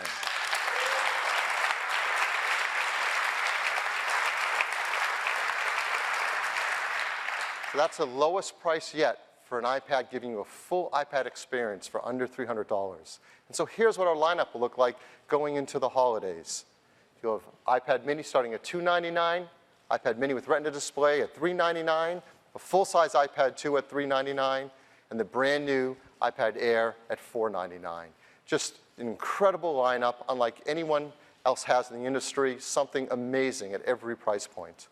D: So that's the lowest price yet for an iPad, giving you a full iPad experience for under $300. And so here's what our lineup will look like going into the holidays. You'll have iPad mini starting at $299, iPad mini with Retina display at $399, a full-size iPad 2 at $399, and the brand new iPad Air at $499. Just an incredible lineup, unlike anyone else has in the industry, something amazing at every price point.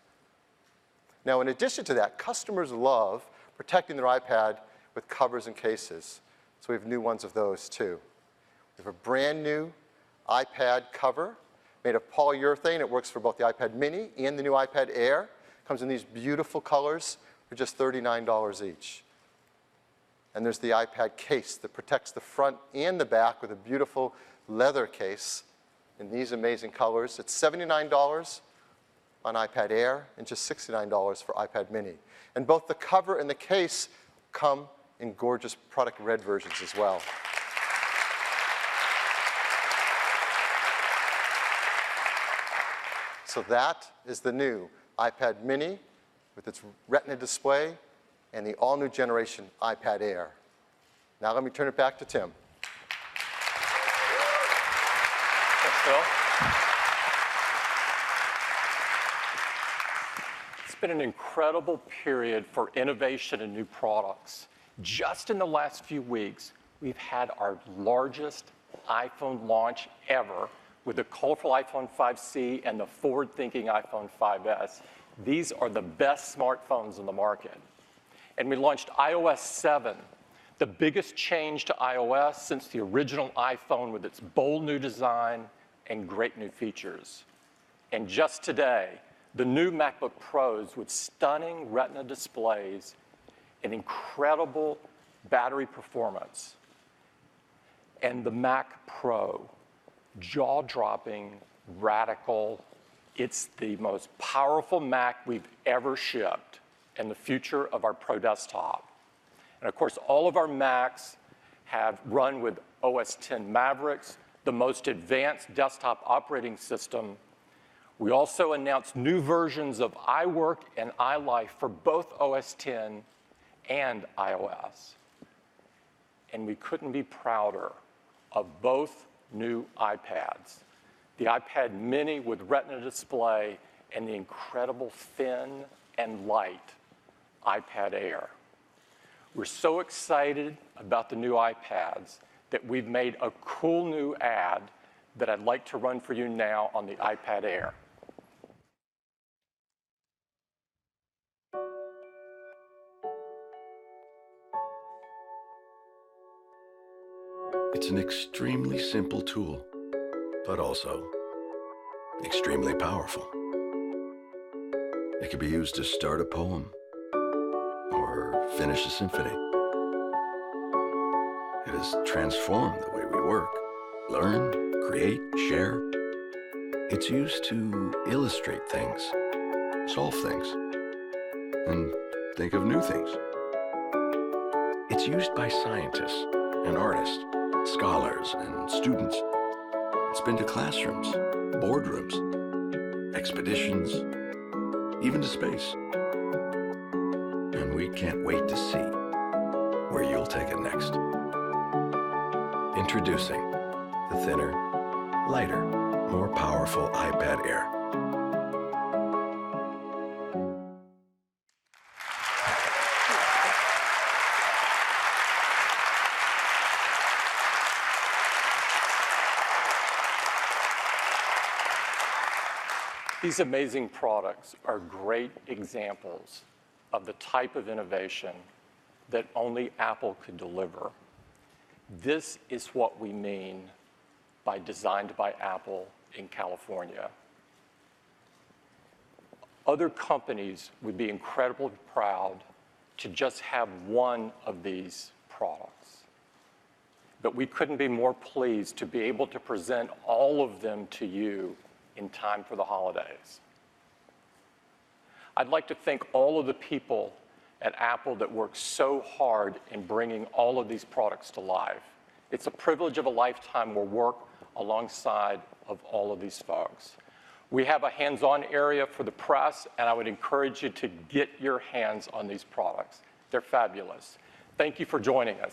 D: Now, in addition to that, customers love protecting their iPad with covers and cases. So we have new ones of those too. We have a brand new iPad cover made of polyurethane. It works for both the iPad mini and the new iPad Air. Comes in these beautiful colors for just $39 each. And there's the iPad case that protects the front and the back with a beautiful leather case in these amazing colors. It's $79 on iPad Air and just $69 for iPad mini. And both the cover and the case come in gorgeous product red versions as well. So that is the new iPad mini with its Retina display and the all-new generation iPad Air. Now let me turn it back to Tim.
A: Thanks, Phil. It's been an incredible period for innovation and new products. Just in the last few weeks, we've had our largest iPhone launch ever with the colorful iPhone 5C and the forward-thinking iPhone 5S. These are the best smartphones in the market. And we launched iOS 7, the biggest change to iOS since the original iPhone with its bold new design and great new features. And just today, the new MacBook Pros with stunning Retina displays and incredible battery performance. And the Mac Pro, jaw-dropping, radical. It's the most powerful Mac we've ever shipped and the future of our Pro desktop. And of course, all of our Macs have run with OS X Mavericks, the most advanced desktop operating system. We also announced new versions of iWork and iLife for both OS X and iOS. And we couldn't be prouder of both new iPads. The iPad mini with Retina display and the incredible thin and light iPad Air. We're so excited about the new iPads that we've made a cool new ad that I'd like to run for you now on the iPad Air.
K: It's an extremely simple tool, but also extremely powerful. It can be used to start a poem or finish a symphony. It has transformed the way we work, learn, create, share. It's used to illustrate things, solve things, and think of new things. It's used by scientists and artists, scholars and students. It's been to classrooms, boardrooms, expeditions, even to space. And we can't wait to see where you'll take it next. Introducing the thinner, lighter, more powerful iPad Air.
A: These amazing products are great examples of the type of innovation that only Apple could deliver. This is what we mean by Designed by Apple in California. Other companies would be incredibly proud to just have one of these products. But we couldn't be more pleased to be able to present all of them to you in time for the holidays. I'd like to thank all of the people at Apple that worked so hard in bringing all of these products to life. It's a privilege of a lifetime to work alongside of all of these folks. We have a hands-on area for the press, and I would encourage you to get your hands on these products. They're fabulous. Thank you for joining us.